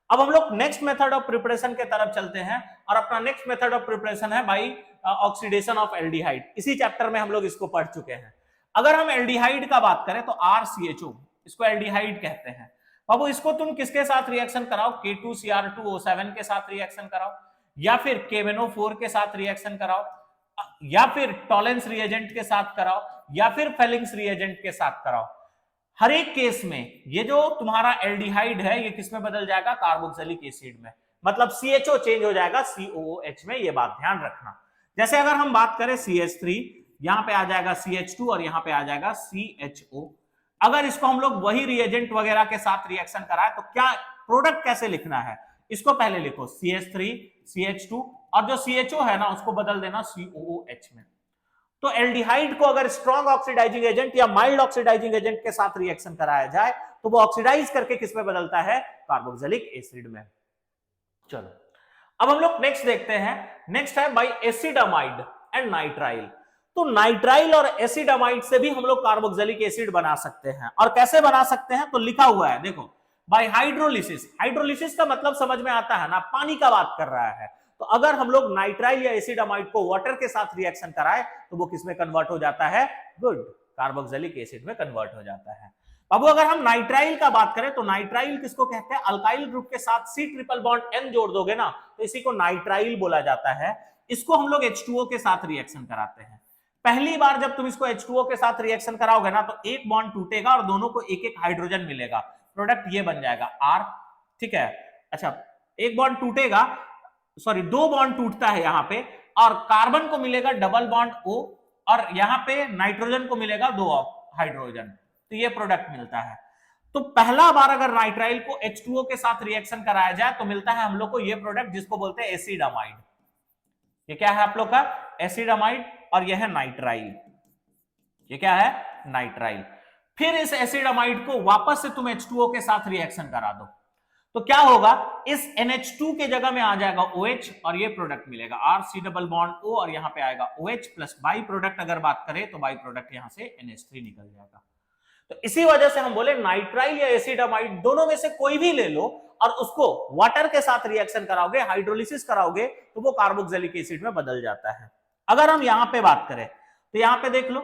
अब हम लोग नेक्स्ट मेथड ऑफ प्रिपरेशन के तरफ चलते हैं, और अपना नेक्स्ट मेथड ऑफ प्रिपरेशन है बाई ऑक्सीडेशन ऑफ एल्डिहाइड। इसी चैप्टर में हम लोग इसको पढ़ चुके हैं। अगर हम एल्डिहाइड का बात करें तो RCHO, इसको एल्डिहाइड कहते हैं। अब इसको तुम किसके साथ रिएक्शन कराओ? K2Cr2O7 के साथ रिएक्शन कराओ, या फिर KMnO4 के साथ रिएक्शन कराओ, या फिर टॉलेंस रिएजेंट के साथ कराओ, या फिर फेलिंग्स रिएजेंट के साथ कराओ। हर एक केस में ये जो तुम्हारा एल्डिहाइड है ये किस में बदल जाएगा? कार्बोक्सिलिक एसिड में। मतलब CHO चेंज हो जाएगा COOH में, ये बात ध्यान रखना। जैसे अगर हम बात करें CH3, यहां पे आ जाएगा CH2 और यहां पे आ जाएगा CHO। अगर इसको हम लोग वही रिएजेंट वगैरह के साथ रिएक्शन कराए तो क्या प्रोडक्ट कैसे लिखना है? इसको पहले लिखो CH3 CH2 और जो CHO है ना उसको बदल देना COOH में। तो एल्डिहाइड को अगर स्ट्रॉन्ग ऑक्सीडाइजिंग एजेंट या माइल्ड ऑक्सीडाइजिंग एजेंट के साथ रिएक्शन कराया जाए तो वो ऑक्सीडाइज करके किस में बदलता है? कार्बोक्सिलिक एसिड में। चलो अब हम लोग नेक्स्ट देखते हैं। नेक्स्ट है बाई एसिडामाइड एंड नाइट्राइल। तो नाइट्राइल और एसिडामाइड से भी हम लोग कार्बोक्सिलिक एसिड बना सकते हैं। और कैसे बना सकते हैं? तो लिखा हुआ है, देखो, बाय हाइड्रोलिसिस। हाइड्रोलिसिस का मतलब समझ में आता है ना, पानी का बात कर रहा है। तो अगर हम लोग नाइट्राइल या एसिडामाइड को वाटर के साथ रिएक्शन कराए तो वो किसमें कन्वर्ट हो जाता है? गुड, कार्बोक्सिलिक एसिड में कन्वर्ट हो जाता है। अब अगर हम नाइट्राइल का बात करें तो नाइट्राइल किसको कहते हैं? अल्काइल ग्रुप के साथ C ट्रिपल बॉन्ड N जोड़ दोगे ना तो इसी को नाइट्राइल बोला जाता है। इसको हम लोग H2O के साथ रिएक्शन कराते हैं। पहली बार जब तुम इसको H2O के साथ रिएक्शन कराओगे ना तो एक बॉन्ड टूटेगा और दोनों को एक एक हाइड्रोजन मिलेगा। प्रोडक्ट ये बन जाएगा R, ठीक है। अच्छा, एक बॉन्ड टूटेगा, सॉरी 2 बॉन्ड टूटता है यहां पे, और कार्बन को मिलेगा डबल बॉन्ड O और यहां पे नाइट्रोजन को मिलेगा 2 हाइड्रोजन, तो ये प्रोडक्ट मिलता है। तो पहला बार अगर नाइट्राइल को H2O के साथ रिएक्शन कराया जाए तो मिलता है हम लोग को ये प्रोडक्ट जिसको बोलते हैं एसिडामाइड। ये क्या है आप लोग का? एसिडामाइड, और यह है नाइट्राइल। ये क्या है? नाइट्राइल। फिर इस एसिडामाइड को वापस से तुम H2O के साथ रिएक्शन करा दो तो क्या होगा? इस NH2 के जगह में आ जाएगा OH और ये प्रोडक्ट मिलेगा RC डबल बॉन्ड O और यहां पे आएगा OH प्लस बाई प्रोडक्ट अगर बात करें तो बाई प्रोडक्ट यहां से NH3 निकल जाएगा। तो इसी वजह से हम बोले नाइट्राइल या एसिडामाइड दोनों में से कोई भी ले लो और उसको वाटर के साथ रिएक्शन कराओगे, हाइड्रोलिसिस कराओगे तो वो कार्बोक्सिलिक एसिड में बदल जाता है। अगर हम यहां पे बात करें तो यहां पे देख लो,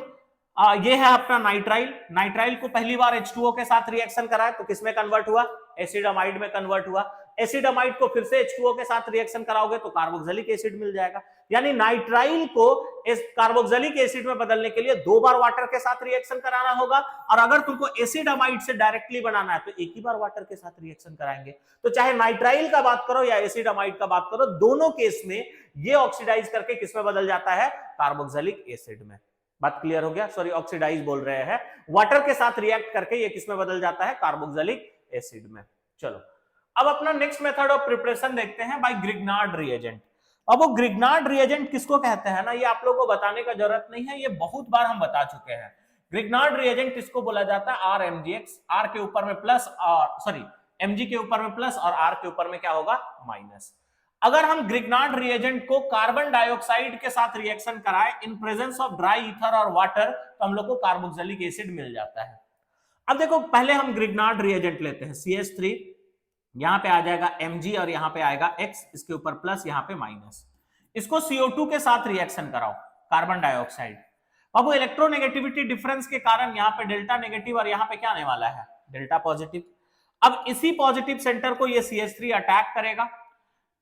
ये है अपना नाइट्राइल। नाइट्राइल को पहली बार H2O के साथ रिएक्शन कराए तो किसमें कन्वर्ट हुआ? एसिडामाइड में कन्वर्ट हुआ। एसिडामाइड को फिर से H2O के साथ रिएक्शन कराओगे तो कार्बोक्सिलिक एसिड मिल जाएगा। यानी नाइट्राइल को इस कार्बोक्सिलिक एसिड में बदलने के लिए 2 बार वाटर के साथ रिएक्शन कराना होगा, और अगर तुमको एसिडामाइड से डायरेक्टली बनाना है तो एक ही बार वाटर के साथ रिएक्शन कराएंगे। तो चाहे नाइट्राइल का बात करो या एसिडामाइड का बात करो, दोनों केस में ये ऑक्सीडाइज करके किसमें बदल जाता है? कार्बोक्सिलिक एसिड में। बात क्लियर हो गया? सॉरी, ऑक्सीडाइज बोल रहे हैं, वाटर के साथ रिएक्ट करके ये किसमें बदल जाता है? कार्बोक्सिलिक एसिड में। चलो अब अपना नेक्स्ट मेथड ऑफ प्रिपरेशन देखते हैं बाय ग्रिग्नार्ड रिएजेंट। अब वो ग्रिग्नार्ड रिएजेंट किसको कहते हैं ना, ये आप लोगों को बताने का जरूरत नहीं है, ये बहुत बार हम बता चुके हैं। ग्रिग्नार्ड रिएजेंट किसको बोला जाता है? RMgx, R के ऊपर में प्लस, सॉरी Mg के ऊपर में प्लस और R के ऊपर में क्या होगा? माइनस। अगर हम ग्रिग्नार्ड रिएजेंट को कार्बन डाइऑक्साइड के साथ रिएक्शन कराए इन प्रेजेंस ऑफ ड्राई ईथर और वाटर तो हम लोग को कार्बोक्सिलिक एसिड मिल जाता है। अब देखो, पहले हम ग्रिग्नार्ड रिएजेंट लेते हैं। CH3, यहां पे आ जाएगा Mg और यहां पे आएगा X, इसके ऊपर प्लस, यहां पे माइनस। इसको CO2 के साथ रिएक्शन कराओ, कार्बन डाइऑक्साइड। अब वो इलेक्ट्रोनेगेटिविटी डिफरेंस के कारण यहां पे डेल्टा नेगेटिव और यहां पे क्या आने वाला है? Delta positive. अब इसी पॉजिटिव सेंटर को ये CH3 अटैक करेगा,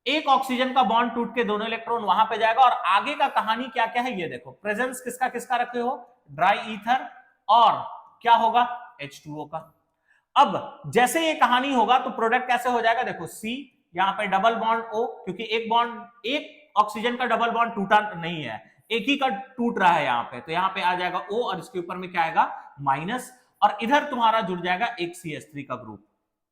एक ऑक्सीजन का बॉन्ड टूट के दोनों इलेक्ट्रॉन वहां पे जाएगा, और आगे का कहानी क्या क्या है ये देखो। प्रेजेंस किसका किसका रखे हो? ड्राई ईथर और क्या होगा? H2O का। अब जैसे ये कहानी होगा तो प्रोडक्ट कैसे हो जाएगा? देखो, C यहां पे डबल बॉन्ड O, क्योंकि एक ऑक्सीजन का डबल बॉन्ड टूटा नहीं है, एक ही का टूट रहा है यहाँ पे, तो यहाँ पे आ जाएगा O और इसके ऊपर में क्या आएगा माइनस, और इधर तुम्हारा जुड़ जाएगा एक CH3 का ग्रुप।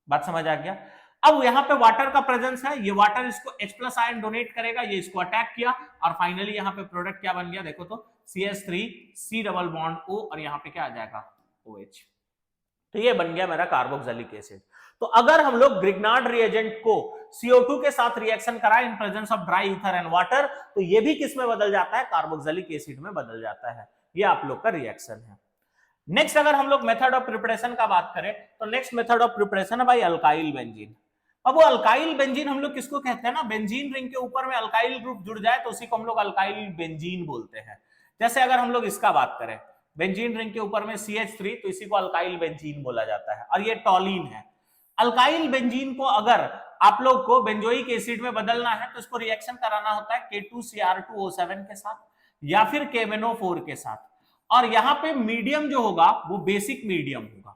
बात समझ आ गया। अब यहाँ पे वाटर का प्रेजेंस है, ये वाटर इसको H+ आयन डोनेट करेगा, ये इसको अटैक किया और फाइनली यहाँ पे प्रोडक्ट क्या बन गया देखो तो CH3 C double bond O और यहाँ पे क्या आ जाएगा OH। तो ये बन गया मेरा कार्बोक्सिलिक एसिड। तो अगर हम लोग ग्रिग्नार्ड रिएजेंट को CO2 के साथ रिएक्शन कराएं इन presence of dry ether and water, तो ये भी किस में बदल जाता है, कार्बोक्सिलिक एसिड में बदल जाता है। ये आप लोग का रिएक्शन है। नेक्स्ट अगर हम लोग मेथड ऑफ प्रिपरेशन का बात करें तो नेक्स्ट मेथड ऑफ प्रिपरेशन है भाई अल्काइल बेंजीन। अब वो अल्काइल बेंजीन हम लोग किसको कहते हैं ना, बेंजीन रिंग के ऊपर में अल्काइल ग्रुप जुड़ जाए तो उसी को हम लोग अल्काइल बेंजीन बोलते हैं। जैसे अगर हम लोग इसका बात करें, बेंजीन रिंग के ऊपर में CH3, तो इसी को अल्काइल बेंजीन बोला जाता है, और ये टॉलिन है। अल्काइल बेंजीन को अगर आप लोग को बेंजोइक एसिड में बदलना है तो इसको रिएक्शन कराना होता है K2Cr2O7 के साथ या फिर KMnO4 के साथ, और यहां पे मीडियम जो होगा वो बेसिक मीडियम होगा।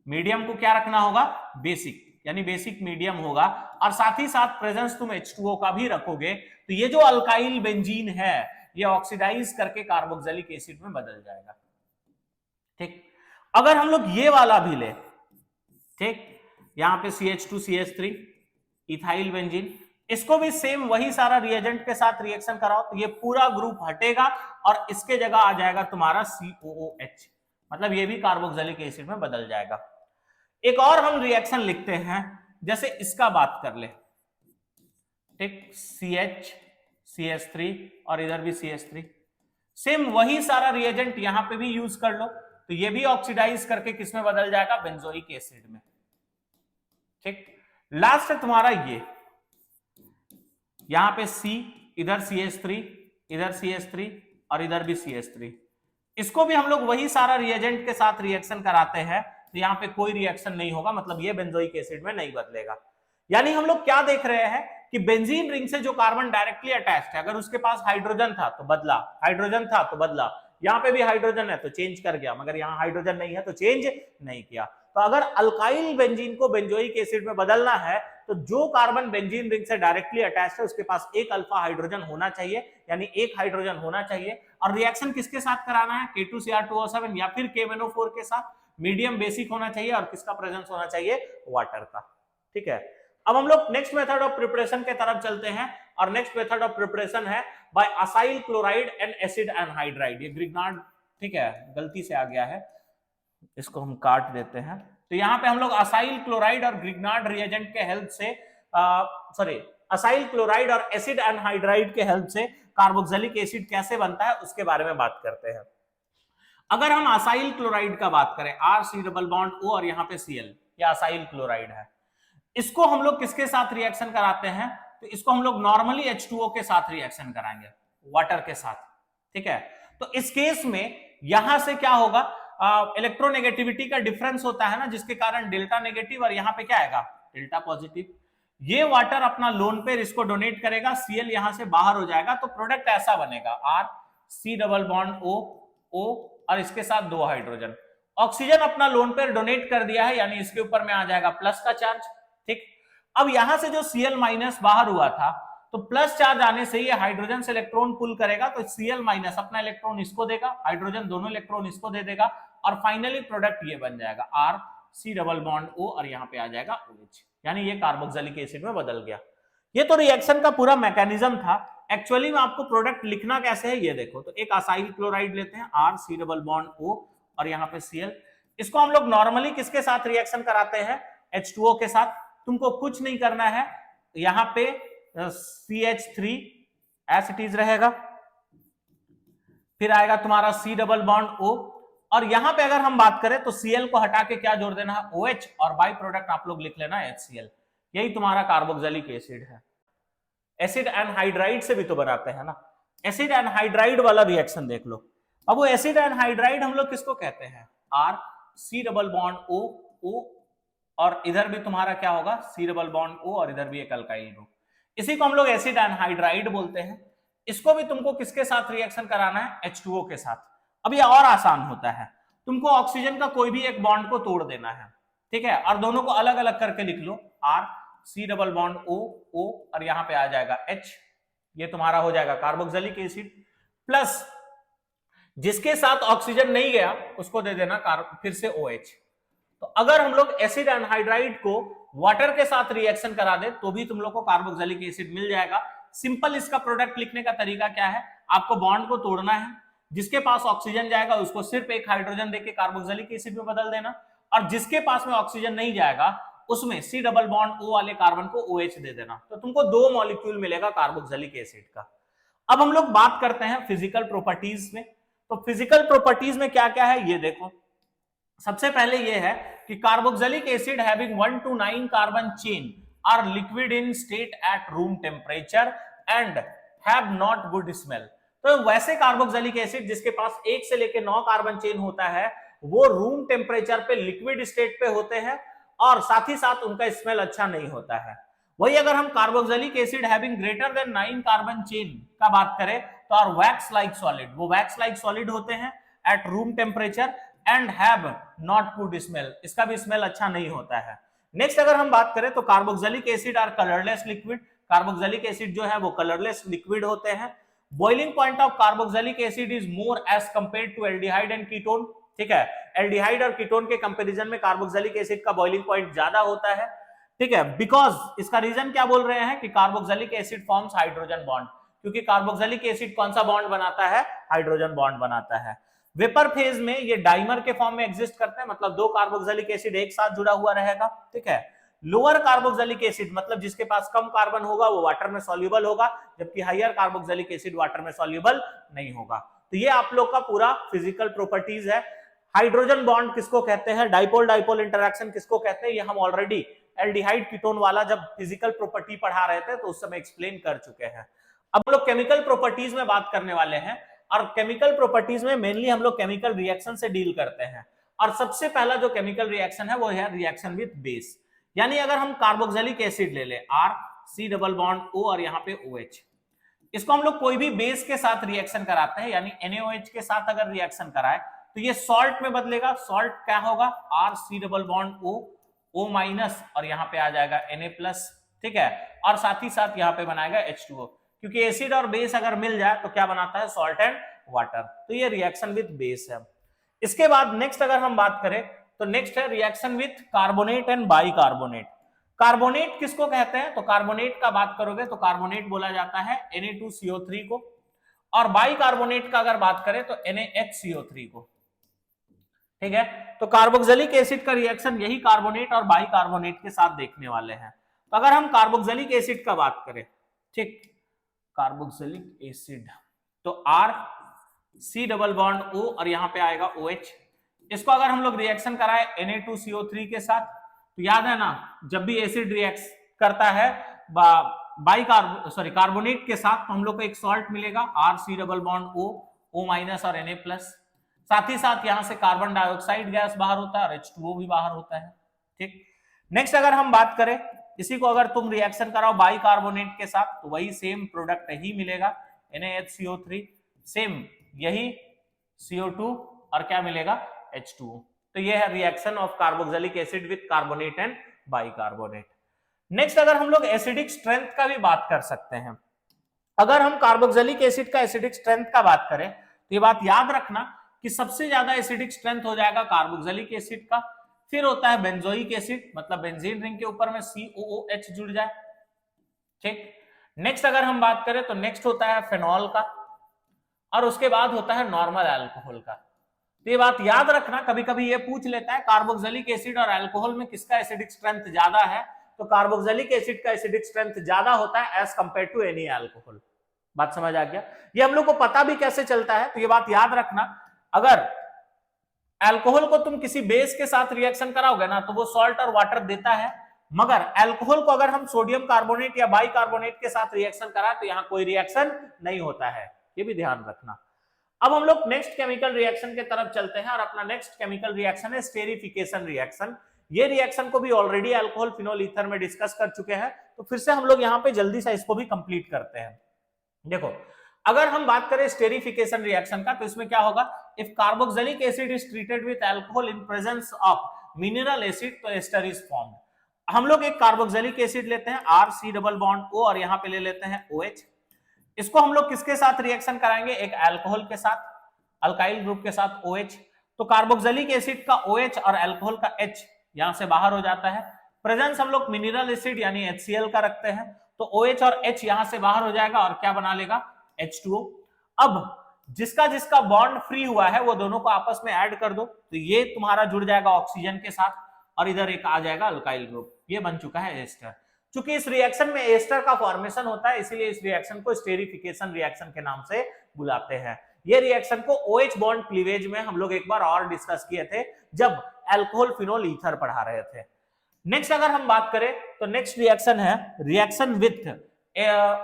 मीडियम को क्या रखना होगा, बेसिक, यानी बेसिक मीडियम होगा, और साथ ही साथ प्रेजेंस तुम H2O का भी रखोगे, तो ये जो अल्काइल बेंजीन है ये ऑक्सीडाइज करके कार्बोक्सिलिक एसिड में बदल जाएगा। ठीक, अगर हम लोग ये वाला भी ले, ठीक, यहां पे CH2CH3 इथाइल बेंजीन, इसको भी सेम वही सारा रिएजेंट के साथ रिएक्शन कराओ तो ये पूरा ग्रुप हटेगा और इसके जगह आ जाएगा तुम्हारा COOH, मतलब ये भी कार्बोक्सिलिक एसिड में बदल जाएगा। एक और हम रिएक्शन लिखते हैं, जैसे इसका बात कर ले, ठीक, CH3 और इधर भी CH3, सेम वही सारा रिएजेंट यहां पे भी यूज कर लो तो ये भी ऑक्सीडाइज करके किस में बदल जाएगा, बेंजोइक एसिड में। ठीक, लास्ट है तुम्हारा ये, यहां पे C, इधर CH3, इधर CH3 और इधर भी CH3, इसको भी हम लोग वही सारा रिएजेंट के साथ रिएक्शन कराते हैं तो यहां पे कोई रिएक्शन नहीं होगा, मतलब ये बेंजोइक एसिड में नहीं बदलेगा। यानी हम लोग क्या देख रहे हैं कि बेंजीन रिंग से जो कार्बन डायरेक्टली अटैच्ड है, अगर उसके पास हाइड्रोजन था तो बदला, हाइड्रोजन था तो बदला, यहां पे भी हाइड्रोजन है तो चेंज कर गया, मगर यहां हाइड्रोजन नहीं है तो चेंज नहीं किया। तो अगर अल्काइल बेंजीन को बेंजोइक एसिड में बदलना है तो जो कार्बन बेंजीन रिंग से डायरेक्टली अटैच्ड है उसके पास एक अल्फा हाइड्रोजन होना चाहिए, यानी एक हाइड्रोजन होना चाहिए, और रिएक्शन किसके साथ कराना है, K2Cr2O7 या फिर KMnO4 के साथ, मीडियम बेसिक होना चाहिए और किसका प्रेजेंस होना चाहिए, वाटर का। ठीक है, अब हम लोग नेक्स्ट मेथड ऑफ प्रिपरेशन के तरफ चलते हैं, और नेक्स्ट मेथड ऑफ प्रिपरेशन है by acyl chloride and acid anhydride. ये ग्रिग्नार्ड, ठीक है, गलती से आ गया है, इसको हम काट देते हैं। तो यहां पे हम लोग असाइल क्लोराइड और ग्रिग्नार्ड रिएजेंट के हेल्प से, असाइल क्लोराइड और एसिड एनहाइड्राइड के हेल्प से कार्बोक्सिलिक एसिड कैसे बनता है उसके बारे में बात करते हैं। अगर हम असाइल क्लोराइड का बात करें, RC डबल बॉन्ड O और यहाँ पे Cl, ये असाइल क्लोराइड है, इसको हम लोग किसके साथ रिएक्शन कराते हैं, तो इसको हम लोग नॉर्मली H2O के साथ रिएक्शन कराएंगे, वाटर के साथ। ठीक है, तो इस केस में यहां से क्या होगा, इलेक्ट्रोनेगेटिविटी का डिफरेंस होता है ना, जिसके कारण डेल्टा नेगेटिव और यहाँ पे क्या आएगा, डेल्टा पॉजिटिव। ये वाटर अपना लोन पेयर इसको डोनेट करेगा, Cl यहां से बाहर हो जाएगा, तो प्रोडक्ट ऐसा बनेगा, RC डबल बॉन्ड O और इसके साथ 2 हाइड्रोजन। ऑक्सीजन अपना लोन पेयर डोनेट कर दिया है, यानी इसके ऊपर में आ जाएगा प्लस का चार्ज। ठीक, अब यहां से जो Cl माइनस बाहर हुआ था, तो प्लस चार्ज आने से ये हाइड्रोजन से इलेक्ट्रॉन पुल करेगा, तो Cl माइनस अपना इलेक्ट्रॉन इसको देगा, हाइड्रोजन दोनों इलेक्ट्रॉन इसको दे देगा, और फाइनली प्रोडक्ट ये बन जाएगा RC डबल बॉन्ड O और यहाँ पे आ जाएगा OH, यानी ये कार्बोक्सिलिक एसिड में बदल गया। ये तो रिएक्शन का पूरा मैकेनिज्म था। एक्चुअली में आपको प्रोडक्ट लिखना कैसे है ये देखो, तो एक असाइल क्लोराइड लेते हैं, RC डबल बॉन्ड O और यहाँ पे Cl, इसको हम लोग नॉर्मली किसके साथ रिएक्शन कराते हैं, H2O के साथ। तुमको कुछ नहीं करना है, यहां पे CH3 एज इट इज रहेगा, फिर आएगा तुम्हारा C डबल बॉन्ड O, और यहां पे अगर हम बात करें तो Cl को हटा के क्या जोड़ देना है, OH, और बाई प्रोडक्ट आप लोग लिख लेना HCl। यही तुम्हारा कार्बोक्सिलिक एसिड है। एसिड एनहाइड्राइड से भी तो बनाते हैं ना, एसिड एनहाइड्राइड वाला रिएक्शन देख लो। अब वो एसिड एनहाइड्राइड हम लोग किसको कहते हैं, RC डबल बॉन्ड O, और इधर भी तुम्हारा क्या होगा, C डबल बॉन्ड O, और इधर भी एक अल्काइल ग्रुप, इसी को हम लोग एसिड एनहाइड्राइड बोलते हैं। इसको भी तुमको किसके साथ रिएक्शन कराना है, H2O के साथ। अब ये और आसान होता है, तुमको ऑक्सीजन का कोई भी एक बॉन्ड को तोड़ देना है, ठीक है, और दोनों को अलग अलग करके लिख लो, RC डबल बॉन्ड O, और यहाँ पे आ जाएगा H, ये तुम्हारा हो जाएगा कार्बोक्सिलिक एसिड। प्लस जिसके साथ ऑक्सीजन नहीं गया उसको दे देना फिर से OH। तो अगर हम लोग एसिड एनहाइड्राइड को वाटर के साथ रिएक्शन करा दे तो भी तुम लोग को कार्बोक्सिलिक एसिड मिल जाएगा। सिंपल इसका प्रोडक्ट लिखने का तरीका क्या है, आपको बॉन्ड को तोड़ना है, जिसके पास ऑक्सीजन जाएगा उसको सिर्फ एक हाइड्रोजन देके कार्बोक्सिलिक एसिड में बदल देना, और जिसके पास में ऑक्सीजन नहीं जाएगा उसमें C डबल बॉन्ड O वाले कार्बन को OH दे देना, तो तुमको 2 मॉलिक्यूल मिलेगा कार्बोक्सिलिक एसिड का। अब हम लोग बात करते हैं फिजिकल प्रॉपर्टीज में। तो फिजिकल प्रॉपर्टीज में क्या क्या है ये देखो। सबसे पहले ये है कि carboxylic acid having 1 to 9 carbon chain are liquid in state at room temperature and have not good smell. तो वैसे कार्बोक्सिलिक एसिड जिसके पास 1 से लेकर 9 कार्बन चेन होता है वो रूम टेम्परेचर पे लिक्विड स्टेट पे होते हैं और साथ ही साथ उनका स्मेल अच्छा नहीं होता है। वही अगर हम carboxylic acid having greater than 9 carbon chain का बात करें तो आर वैक्स लाइक सॉलिड, वो वैक्स लाइक सॉलिड होते हैं eight room temperature and have not good smell, इसका भी स्मेल अच्छा नहीं होता है। नेक्स्ट अगर हम बात करें तो carboxylic acid are colourless liquid, carboxylic acid जो है वो कलरलेस लिक्विड होते हैं। Boiling point of carboxylic acid is more as compared to aldehyde and ketone, ठीक है, एल्डिहाइड और कीटोन के कंपैरिजन में कार्बोक्सिलिक एसिड का बॉइलिंग पॉइंट ज्यादा होता है, ठीक है, बिकॉज इसका रीजन क्या बोल रहे हैं कि carboxylic acid forms hydrogen bond, क्योंकि कार्बोक्सिलिक एसिड कौन सा बॉन्ड बनाता है, हाइड्रोजन बॉन्ड बनाता है। वेपर फेज में ये डाइमर के फॉर्म में एग्जिस्ट करते हैं, मतलब 2 कार्बोक्सिलिक एसिड एक साथ जुड़ा हुआ रहेगा, ठीक है। लोअर कार्बोक्सिलिक एसिड मतलब जिसके पास कम कार्बन होगा वो वाटर में सॉल्युबल होगा, जबकि हायर कार्बोक्सिलिक एसिड वाटर में सॉल्युबल नहीं होगा। तो ये आप लोग का पूरा फिजिकल प्रॉपर्टीज है। हाइड्रोजन बॉन्ड किसको कहते हैं, डाइपोल डाइपोल इंटरैक्शन किसको कहते हैं, ये हम ऑलरेडी एल्डिहाइड कीटोन वाला जब फिजिकल प्रॉपर्टी पढ़ा रहे थे तो उस समय एक्सप्लेन कर चुके हैं। अब हम लोग केमिकल प्रॉपर्टीज में बात करने वाले हैं, और केमिकल प्रॉपर्टीज में मेनली हम लोग केमिकल रिएक्शन से डील करते हैं। और सबसे पहला जो केमिकल रिएक्शन है वो है रिएक्शन विद बेस, यानी अगर हम कार्बोक्सिलिक एसिड ले ले R C double bond O और यहाँ पे OH, इसको हम लोग कोई भी बेस के साथ रिएक्शन कराते हैं, यानी NaOH के साथ अगर रिएक्शन कराए तो ये सॉल्ट में बदलेगा। सॉल्ट क्या होगा, R C double bond O O minus और यहाँ पे आ जाएगा Na प्लस, ठीक है, और साथ ही साथ यहाँ पे बनाएगा H2O, क्योंकि एसिड और बेस अगर मिल जाए तो क्या बनाता है, सॉल्ट एंड वाटर। तो ये रिएक्शन विद बेस है। इसके बाद नेक्स्ट अगर हम बात करें तो नेक्स्ट है reaction with carbonate and bicarbonate. Carbonate किसको कहते हैं, तो कार्बोनेट का बात करोगे तो कार्बोनेट बोला जाता है Na2CO3 को, और बाइकार्बोनेट का अगर बात करें तो NaHCO3 को, ठीक है। तो कार्बोक्सिलिक एसिड का रिएक्शन यही कार्बोनेट और बाइकार्बोनेट के साथ देखने वाले हैं। तो अगर हम कार्बोक्सिलिक एसिड का बात करें, ठीक, कार्बोक्सिलिक एसिड तो R C double bond O और यहाँ पे आएगा OH, इसको अगर हम लोग रिएक्शन कराए Na2CO3 के साथ तो याद है ना, जब भी एसिड रिएक्ट करता है कार्बोनेट के साथ तो हम लोग को एक सॉल्ट मिलेगा R C double bond O O minus और Na प्लस, साथ ही साथ यहां से कार्बन डाइऑक्साइड गैस बाहर होता है और H2O भी बाहर होता है, ठीक। नेक्स्ट अगर हम बात करें, इसी को अगर तुम रिएक्शन कराओ बाइकार्बोनेट के साथ तो वही सेम प्रोडक्ट ही मिलेगा, NaHCO3, सेम यही CO2 और क्या मिलेगा, H2O। तो ये है reaction of carboxylic acid with carbonate and bicarbonate. Next अगर हम लोग एसिडिक स्ट्रेंथ का भी बात कर सकते हैं। अगर हम कार्बोक्सिलिक एसिड का एसिडिक स्ट्रेंथ का बात करें तो ये बात याद रखना कि सबसे ज्यादा एसिडिक स्ट्रेंथ हो जाएगा कार्बोक्सिलिक एसिड का, फिर होता है बेंजोइक एसिड, मतलब बेंजीन रिंग के ऊपर में COOH जुड़ जाए, ठीक। नेक्स्ट अगर हम बात करें तो नेक्स्ट होता है फेनॉल का, और उसके बाद होता है नॉर्मल अल्कोहल का। तो ये बात याद रखना, कभी कभी ये पूछ लेता है कार्बोक्सिलिक एसिड और अल्कोहल में किसका एसिडिक स्ट्रेंथ ज्यादा है, तो कार्बोक्सिलिक एसिड का एसिडिक स्ट्रेंथ ज्यादा होता है as compare to any alcohol. बात समझ आ गया, ये हम लोग को पता भी कैसे चलता है, तो ये बात याद रखना, अगर अल्कोहल को तुम किसी बेस के साथ रिएक्शन कराओगे ना तो वो सॉल्ट और वाटर देता है, मगर अल्कोहल को अगर हम सोडियम कार्बोनेट या बाइकार्बोनेट के साथ रिएक्शन कराए तो यहाँ कोई रिएक्शन नहीं होता है, ये भी ध्यान रखना। अब हम लोग नेक्स्ट केमिकल रिएक्शन के तरफ चलते हैं, और अपना नेक्स्ट केमिकल रिएक्शन है स्टेरिफिकेशन रिएक्शन। ये रिएक्शन को भी ऑलरेडी अल्कोहल फिनोल ईथर में डिस्कस कर चुके हैं, तो फिर से हम लोग यहाँ पे जल्दी से इसको भी कंप्लीट करते हैं। देखो, अगर हम बात करें स्टेरिफिकेशन रिएक्शन का तो इसमें क्या होगा, if carboxylic acid is treated with alcohol in presence of mineral acid तो एस्टर इज फॉर्म्ड। हम लोग एक कार्बोक्सिलिक एसिड लेते हैं R C double bond O और यहाँ पे ले लेते हैं OH, इसको हम लोग किसके साथ रिएक्शन कराएंगे, एक अल्कोहल के साथ, अल्काइल ग्रुप के साथ OH। तो कार्बोक्सिलिक एसिड का OH और अल्कोहल का H यहां से बाहर हो जाता है। प्रेजेंस हम लोग मिनरल एसिड यानी HCl का रखते हैं, तो OH और H यहां से बाहर हो जाएगा और क्या बना लेगा, H2O। अब जिसका जिसका बॉन्ड फ्री हुआ है वो दोनों को आपस में ऐड कर दो, तो ये तुम्हारा जुड़ जाएगा ऑक्सीजन के साथ और इधर एक आ जाएगा अल्काइल ग्रुप, ये बन चुका है एस्टर। चूंकि इस रिएक्शन में एस्टर का फॉर्मेशन होता है, इसीलिए इस रिएक्शन को स्टेरिफिकेशन रिएक्शन के नाम से बुलाते हैं। ये रिएक्शन को OH बॉन्ड क्लीवेज में हम लोग एक बार और डिस्कस किए थे जब अल्कोहल फिनोल ईथर पढ़ा रहे थे। नेक्स्ट अगर हम बात करें तो नेक्स्ट रिएक्शन है reaction with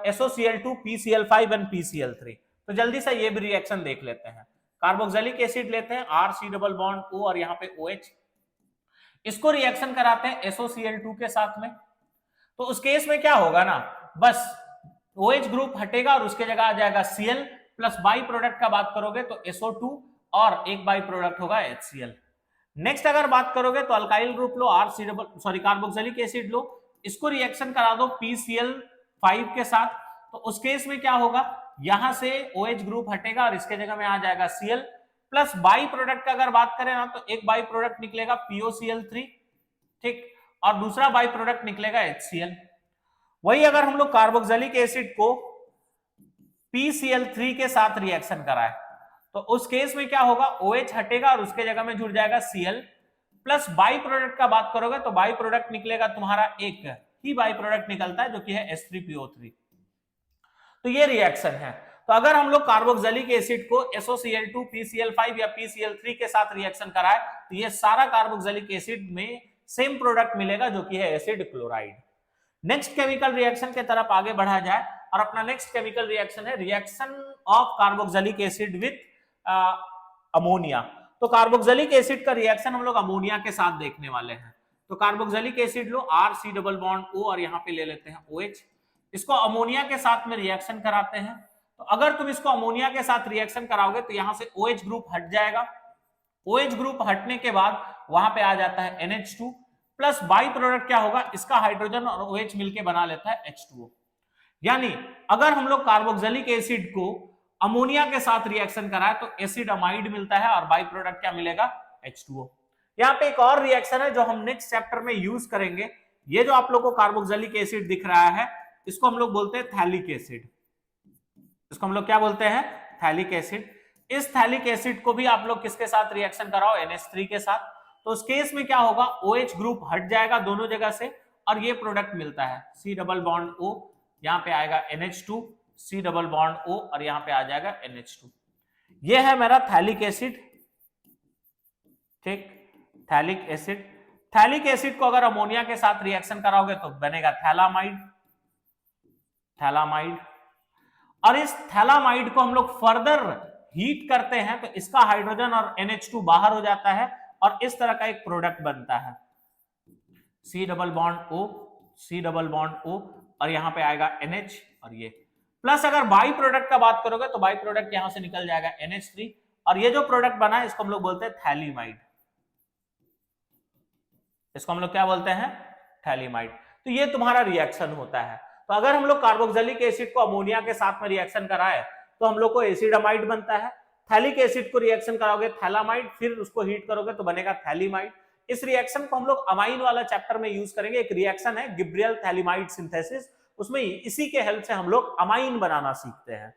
SOCl2 PCl5 and PCl3। तो जल्दी से ये भी रिएक्शन देख लेते हैं। कार्बोक्सिलिक एसिड लेते हैं RC डबल बॉन्ड O और यहाँ पे OH, इसको रिएक्शन कराते हैं SOCl2 के साथ में। तो उस केस में क्या होगा ना, बस OH ग्रुप हटेगा और उसके जगह आ जाएगा Cl प्लस बाई प्रोडक्ट का बात करोगे तो SO2 और एक बाई प्रोडक्ट होगा HCl। नेक्स्ट अगर बात करोगे तो अल्काइल ग्रुप लो, कार्बोक्सिलिक एसिड लो, इसको रिएक्शन करा दो PCl5 के साथ। तो उस केस में क्या होगा, यहां से OH ग्रुप हटेगा और इसके जगह में आ जाएगा Cl प्लस बाई प्रोडक्ट का अगर बात करें ना तो एक बाई प्रोडक्ट निकलेगा POCl3, ठीक, और दूसरा बाई प्रोडक्ट निकलेगा HCl। वही अगर हम लोग कार्बोक्सिलिक एसिड को PCl3 के साथ रिएक्शन कराए तो उस केस में क्या होगा, OH हटेगा और उसके जगह में जुड़ जाएगा Cl प्लस बाई प्रोडक्ट का बात करोगे तो बाई प्रोडक्ट निकलेगा तुम्हारा एक ही बाई प्रोडक्ट निकलता है जो कि है H3PO3। तो ये रिएक्शन है। तो अगर हम लोग कार्बोक्सिलिक एसिड को SOCl2 PCl5 या PCl3 के साथ रिएक्शन कराए तो ये सारा कार्बोक्सिलिक एसिड में सेम प्रोडक्ट मिलेगा जो कि है acid chloride. Next chemical reaction के तरफ आगे बढ़ा जाए और अपना नेक्स्ट केमिकल रिएक्शन है reaction of carboxylic acid with ammonia. तो कार्बोक्सिलिक एसिड का रिएक्शन हम लोग अमोनिया के साथ देखने वाले हैं। तो कार्बोक्सिलिक एसिड लो, RC डबल बॉन्ड O और यहाँ पे ले लेते हैं OH, इसको अमोनिया के साथ में रिएक्शन कराते हैं। तो अगर तुम इसको अमोनिया के साथ रिएक्शन कराओगे तो यहां से OH ग्रुप हट जाएगा। OH ग्रुप हटने के बाद वहां पे आ जाता है NH2 प्लस बाई प्रोडक्ट क्या होगा, इसका हाइड्रोजन और OH मिलके बना लेता है H2O। यानी अगर हम लोग कार्बोक्सिलिक एसिड को अमोनिया के साथ रिएक्शन कराए तो एसिड अमाइड मिलता है और बाई प्रोडक्ट क्या मिलेगा, H2O। यहाँ पे एक और रिएक्शन है जो हम नेक्स्ट चैप्टर में यूज करेंगे। ये जो आप लोग को कार्बोक्सिलिक एसिड दिख रहा है इसको हम लोग बोलते हैं थैलिक एसिड। इसको हम लोग क्या बोलते हैं, थैलिक एसिड। इस थैलिक एसिड को भी आप लोग किसके साथ रिएक्शन कराओ, NH3 के साथ। तो उस केस में क्या होगा, OH ग्रुप हट जाएगा दोनों जगह से और ये प्रोडक्ट मिलता है C डबल बॉन्ड O, यहाँ पे आएगा NH2 C double bond O और यहाँ पे आ जाएगा NH2। ये है मेरा थैलिक एसिड, ठीक, थैलिक एसिड। थैलिक एसिड को अगर अमोनिया के साथ रिएक्शन कराओगे तो बनेगा थैलामाइड, थैलामाइड। और इस थैलामाइड को हम लोग फर्दर हीट करते हैं तो इसका हाइड्रोजन और NH2 बाहर हो जाता है और इस तरह का एक प्रोडक्ट बनता है C double bond O, C double bond O और यहां पे आएगा NH और ये प्लस। अगर बाई प्रोडक्ट का बात करोगे तो बाई प्रोडक्ट यहां से निकल जाएगा NH3 और ये जो प्रोडक्ट बना है इसको हम लोग बोलते हैं थैलीमाइड। इसको हम लोग क्या बोलते हैं, थैलीमाइड। तो ये तुम्हारा रिएक्शन होता है। तो अगर हम लोग कार्बोक्सिलिक एसिड को अमोनिया के साथ में रिएक्शन कराए तो हम लोग को एसिड अमाइड बनता है। थैलिक एसिड को रिएक्शन कराओगे थैलामाइड, फिर उसको हीट करोगे तो बनेगा थैलीमाइड। इस रिएक्शन को हम लोग अमाइन वाला चैप्टर में यूज करेंगे। एक रिएक्शन है गिब्रियल थैलीमाइड सिंथेसिस, उसमें इसी के हेल्प से हम लोग अमाइन बनाना सीखते हैं।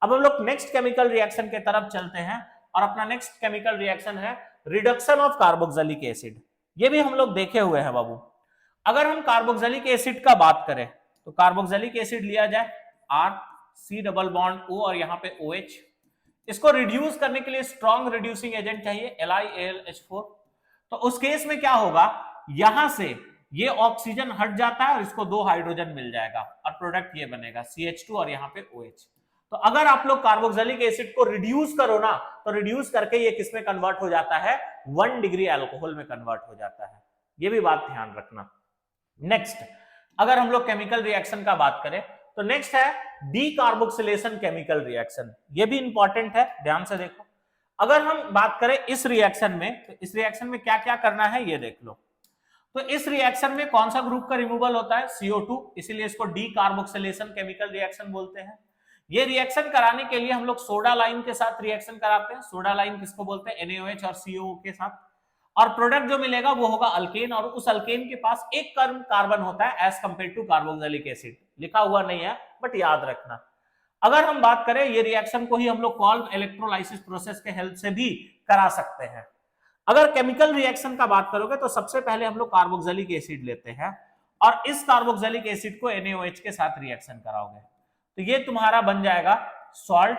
अब हम लोग नेक्स्ट केमिकल रिएक्शन के तरफ चलते हैं और अपना नेक्स्ट केमिकल रिएक्शन है रिडक्शन ऑफ कार्बोक्सिलिक एसिड। ये भी हम लोग देखे हुए हैं बाबू। अगर हम कार्बोक्सिलिक एसिड का बात करें तो कार्बोक्सिलिक एसिड लिया जाए R C double bond O और यहाँ पे OH। इसको रिड्यूस करने के लिए स्ट्रॉन्ग रिड्यूसिंग एजेंट चाहिए LiAlH4। तो उस केस में क्या होगा, यहां से ये ऑक्सीजन हट जाता है और इसको दो हाइड्रोजन मिल जाएगा और प्रोडक्ट ये बनेगा CH2 और यहाँ पे OH। तो अगर आप लोग कार्बोक्सिलिक एसिड को रिड्यूस करो ना तो रिड्यूस करके ये किसमें कन्वर्ट हो जाता है, 1 डिग्री अल्कोहल में कन्वर्ट हो जाता है। ये भी बात ध्यान रखना। नेक्स्ट अगर हम लोग केमिकल रिएक्शन का बात करें तो नेक्स्ट है डीकार्बोक्सिलेशन केमिकल रिएक्शन। ये भी इंपॉर्टेंट है, ध्यान से देखो। अगर हम बात करें इस रिएक्शन में तो इस रिएक्शन में क्या क्या करना है ये देख लो। तो इस रिएक्शन में कौन सा ग्रुप का रिमूवल होता है, CO2, इसीलिए इसको डीकार्बोक्सिलेशन केमिकल रिएक्शन बोलते हैं। ये रिएक्शन कराने के लिए हम लोग सोडा लाइम के साथ रिएक्शन कराते हैं। सोडा लाइम किसको बोलते हैं? NaOH और COO के साथ। और प्रोडक्ट जो मिलेगा वो होगा अल्केन, और उस अल्केन के पास एक कार्बन होता है as compare to carboxylic acid. लिखा हुआ नहीं है बट याद रखना। अगर हम बात करें, ये रिएक्शन को ही हम लोग कॉल्व इलेक्ट्रोलाइसिस प्रोसेस के हेल्प से भी करा सकते हैं। अगर केमिकल रिएक्शन का बात करोगे तो सबसे पहले हम लोग कार्बोक्सिलिक एसिड लेते हैं और इस कार्बोक्सिलिक एसिड को NaOH के साथ रिएक्शन कराओगे तो ये तुम्हारा बन जाएगा salt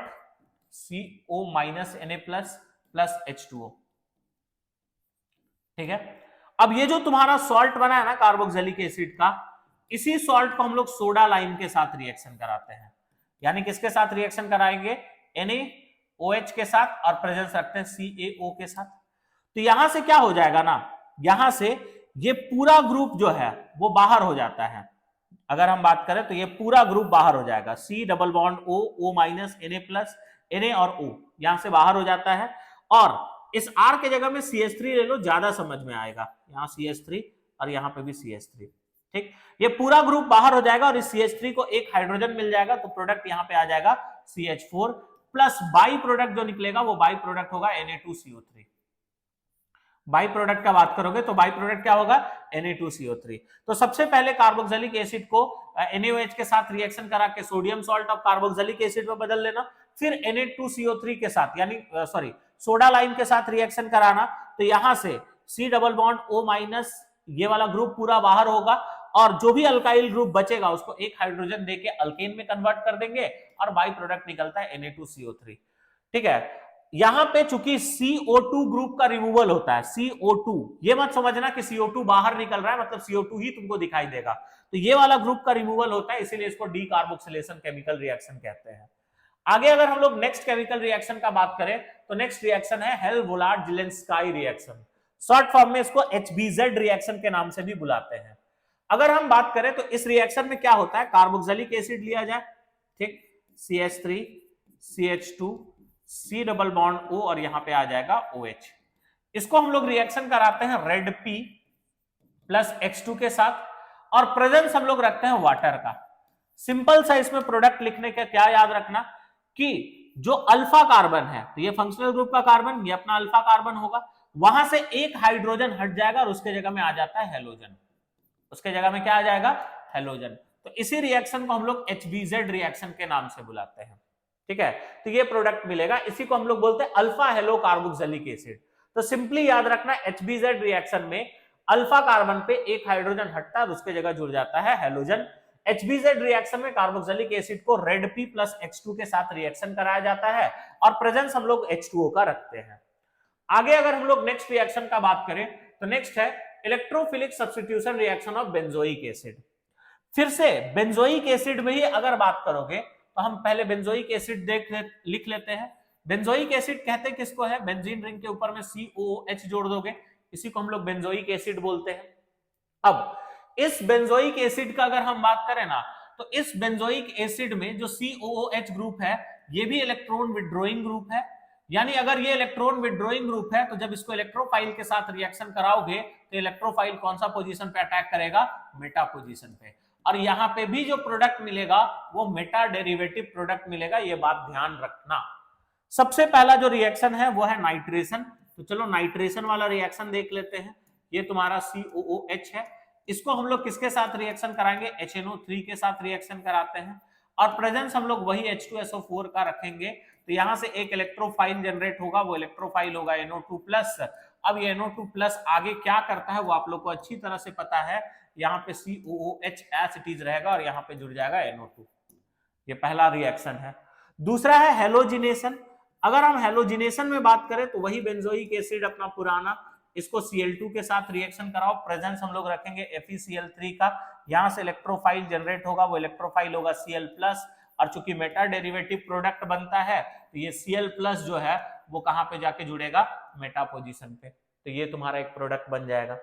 CO Na plus H2O। ठीक है, अब ये जो तुम्हारा सॉल्ट बना है ना कार्बोक्सिलिक एसिड का, इसी सॉल्ट को हम लोग सोडा लाइम के साथ रिएक्शन कराते हैं। यानी किसके साथ रिएक्शन कराएंगे? NaOH के साथ, और प्रेजेंस रखते हैं CaO के साथ। तो यहां से क्या हो जाएगा ना, यहां से ये पूरा ग्रुप जो है वो बाहर हो जाता है। अगर हम बात करें तो ये पूरा ग्रुप बाहर हो जाएगा, C double bond O minus Na और O यहां से बाहर हो जाता है। और इस R के जगह में CH3 ले लो, ज्यादा समझ में आएगा। यहाँ CH3 और यहाँ पे भी CH3। ठीक, ये पूरा ग्रुप बाहर हो जाएगा और इस CH3 को एक हाइड्रोजन मिल जाएगा, तो प्रोडक्ट यहाँ पे आ जाएगा CH4 प्लस बाई प्रोडक्ट जो निकलेगा वो बाई प्रोडक्ट होगा Na2CO3। बाई प्रोडक्ट का बात करोगे तो बाई प्रोडक्ट क्या होगा? Na2CO3। तो सबसे पहले कार्बोक्सिलिक एसिड को NaOH के साथ रिएक्शन करा के सोडियम सॉल्ट और कार्बोक्सिलिक एसिड में बदल लेना, फिर Na2CO3 के साथ यानी सोडा लाइम के साथ रिएक्शन कराना। तो यहां से C double bond O minus ये वाला ग्रुप पूरा बाहर होगा और जो भी अल्काइल ग्रुप बचेगा उसको एक हाइड्रोजन देके अल्केन में कन्वर्ट कर देंगे और बाई प्रोडक्ट निकलता है Na2CO3। ठीक है, यहां पे चूंकि CO2 ग्रुप का रिमूवल होता है, CO2, ये मत समझना कि CO2 बाहर निकल रहा है मतलब CO2 ही तुमको दिखाई देगा, तो ये वाला ग्रुप का रिमूवल होता है, इसीलिए इसको डीकार्बोक्सिलेशन केमिकल रिएक्शन कहते हैं। आगे अगर हम लोग नेक्स्ट केमिकल रिएक्शन का बात करें तो नेक्स्ट रिएक्शन है हेल-वोलार्ड-जेलेंस्काई रिएक्शन। शॉर्ट फॉर्म में इसको HBZ रिएक्शन के नाम से भी बुलाते हैं। अगर हम बात करें तो इस रिएक्शन में क्या होता है, कार्बोक्सिलिक एसिड लिया जाए, ठीक, CH3 CH2 C double bond O और यहां पे आ जाएगा OH। इसको हम लोग रिएक्शन कराते हैं रेड P प्लस H2 के साथ और प्रेजेंस हम लोग रखते हैं वाटर का। सिंपल सा इसमें प्रोडक्ट लिखने का क्या याद रखना कि जो अल्फा कार्बन है, तो ये फंक्शनल ग्रुप का कार्बन, ये अपना अल्फा कार्बन होगा, वहां से एक हाइड्रोजन हट जाएगा और उसके जगह में आ जाता है हेलोजन। उसके जगह में क्या आ जाएगा? हेलोजन। तो इसी रिएक्शन को हम लोग HBZ रिएक्शन के नाम से बुलाते हैं। ठीक है, तो ये प्रोडक्ट मिलेगा, इसी को हम लोग बोलते हैं अल्फा हेलो कार्बोक्सिलिक एसिड। तो सिंपली याद रखना HBZ रिएक्शन में अल्फा कार्बन पे एक हाइड्रोजन हटता है और उसके जगह जुड़ जाता है हेलोजन। HBZ रिएक्शन में कार्बोक्सिलिक एसिड को रेड P प्लस H2 के साथ रिएक्शन कराया जाता है और प्रेजेंस हम लोग H2O का रखते हैं। आगे अगर हम लोग नेक्स्ट रिएक्शन का बात करें तो नेक्स्ट है electrophilic substitution reaction of benzoic acid. फिर से बेंजोइक एसिड में ही अगर बात करोगे तो हम पहले बेंजोइक एसिड लिख लेते हैं। बेंजोइक एसिड कहते किसको है? बेंजीन रिंग के ऊपर में COOH जोड़ दोगे, इसी को हम लोग बेंजोइक एसिड बोलते हैं। अब इस बेंजोइक एसिड का अगर हम बात करें ना तो इस बेंजोइक एसिड में जो COOH ग्रुप है ये भी इलेक्ट्रॉन विड्रॉइंग ग्रुप है। यानी अगर ये इलेक्ट्रॉन विड्रॉइंग ग्रुप है तो जब इसको इलेक्ट्रोफाइल के साथ रिएक्शन कराओगे तो इलेक्ट्रोफाइल कौन सा पोजीशन पे अटैक करेगा? मेटा पोजीशन पे। और यहां पे भी जो प्रोडक्ट मिलेगा वो मेटा डेरिवेटिव प्रोडक्ट मिलेगा, ये बात ध्यान रखना। सबसे पहला जो रिएक्शन है वो है नाइट्रेशन। तो चलो नाइट्रेशन वाला रिएक्शन देख लेते हैं। ये तुम्हारा COOH है, इसको हम लोग किसके साथ रिएक्शन कराएंगे? HNO3 के साथ रिएक्शन कराते हैं और प्रेजेंस हम लोग वही H2SO4 का रखेंगे। तो यहां से एक इलेक्ट्रोफाइल जनरेट होगा, वो इलेक्ट्रोफाइल होगा NO2+। अब ये NO2+ आगे क्या करता है वो आप लोग को अच्छी तरह से पता है। यहाँ पे COOH एज इट इज रहेगा और यहाँ पे जुड़ जाएगा NO2। ये पहला रिएक्शन है। दूसरा है हेलोजिनेशन। अगर हम हेलोजिनेशन में बात करें तो वही बेंजोइक एसिड अपना पुराना, इसको Cl2 के साथ रिएक्शन कराओ, प्रेजेंस हम लोग रखेंगे FeCl3 का। यहां से इलेक्ट्रोफाइल जनरेट होगा, वो इलेक्ट्रोफाइल होगा Cl+। और चूंकि मेटा डेरिवेटिव प्रोडक्ट बनता है तो ये Cl+ जो है वो कहां पे जाके जुड़ेगा? मेटा पोजीशन पे। तो ये तुम्हारा एक प्रोडक्ट बन जाएगा।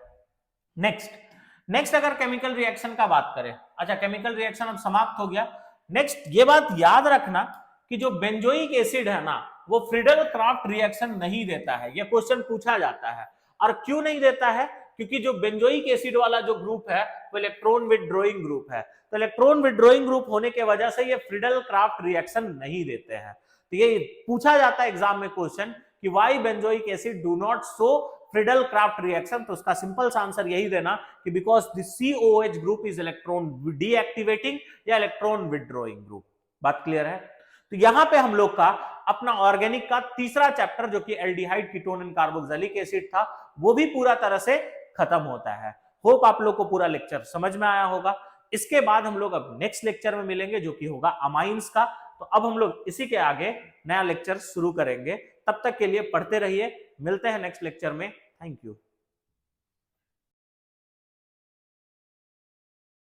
नेक्स्ट अगर केमिकल रिएक्शन का बात करें, अच्छा केमिकल रिएक्शन अब समाप्त हो गया। नेक्स्ट ये बात याद रखना कि जो बेंजोइक एसिड है ना वो फ्रीडल क्राफ्ट रिएक्शन नहीं देता है। ये क्वेश्चन पूछा जाता है। और क्यों नहीं देता है? क्योंकि जो बेंजोइक एसिड वाला जो ग्रुप है वो इलेक्ट्रॉन विथड्रॉइंग ग्रुप है, तो इलेक्ट्रॉन विथड्रॉइंग ग्रुप होने के वजह से ये फ्रीडल क्राफ्ट रिएक्शन नहीं देते हैं। तो ये पूछा जाता है एग्जाम में क्वेश्चन कि why benzoic acid do not show Friedel craft reaction, तो उसका सिंपल सा आंसर यही देना कि because the COH group is electron deactivating या इलेक्ट्रॉन विथड्रॉइंग ग्रुप। बात क्लियर है? तो यहां पे हम लोग का अपना ऑर्गेनिक का तीसरा चैप्टर जो कि aldehyde ketone and carboxylic acid था वो भी पूरा तरह से खत्म होता है। होप आप लोग को पूरा लेक्चर समझ में आया होगा। इसके बाद हम लोग अब नेक्स्ट लेक्चर में मिलेंगे जो कि होगा अमाइंस का। तो अब हम लोग इसी के आगे नया लेक्चर शुरू करेंगे। तब तक के लिए पढ़ते रहिए, मिलते हैं नेक्स्ट लेक्चर में। Thank you.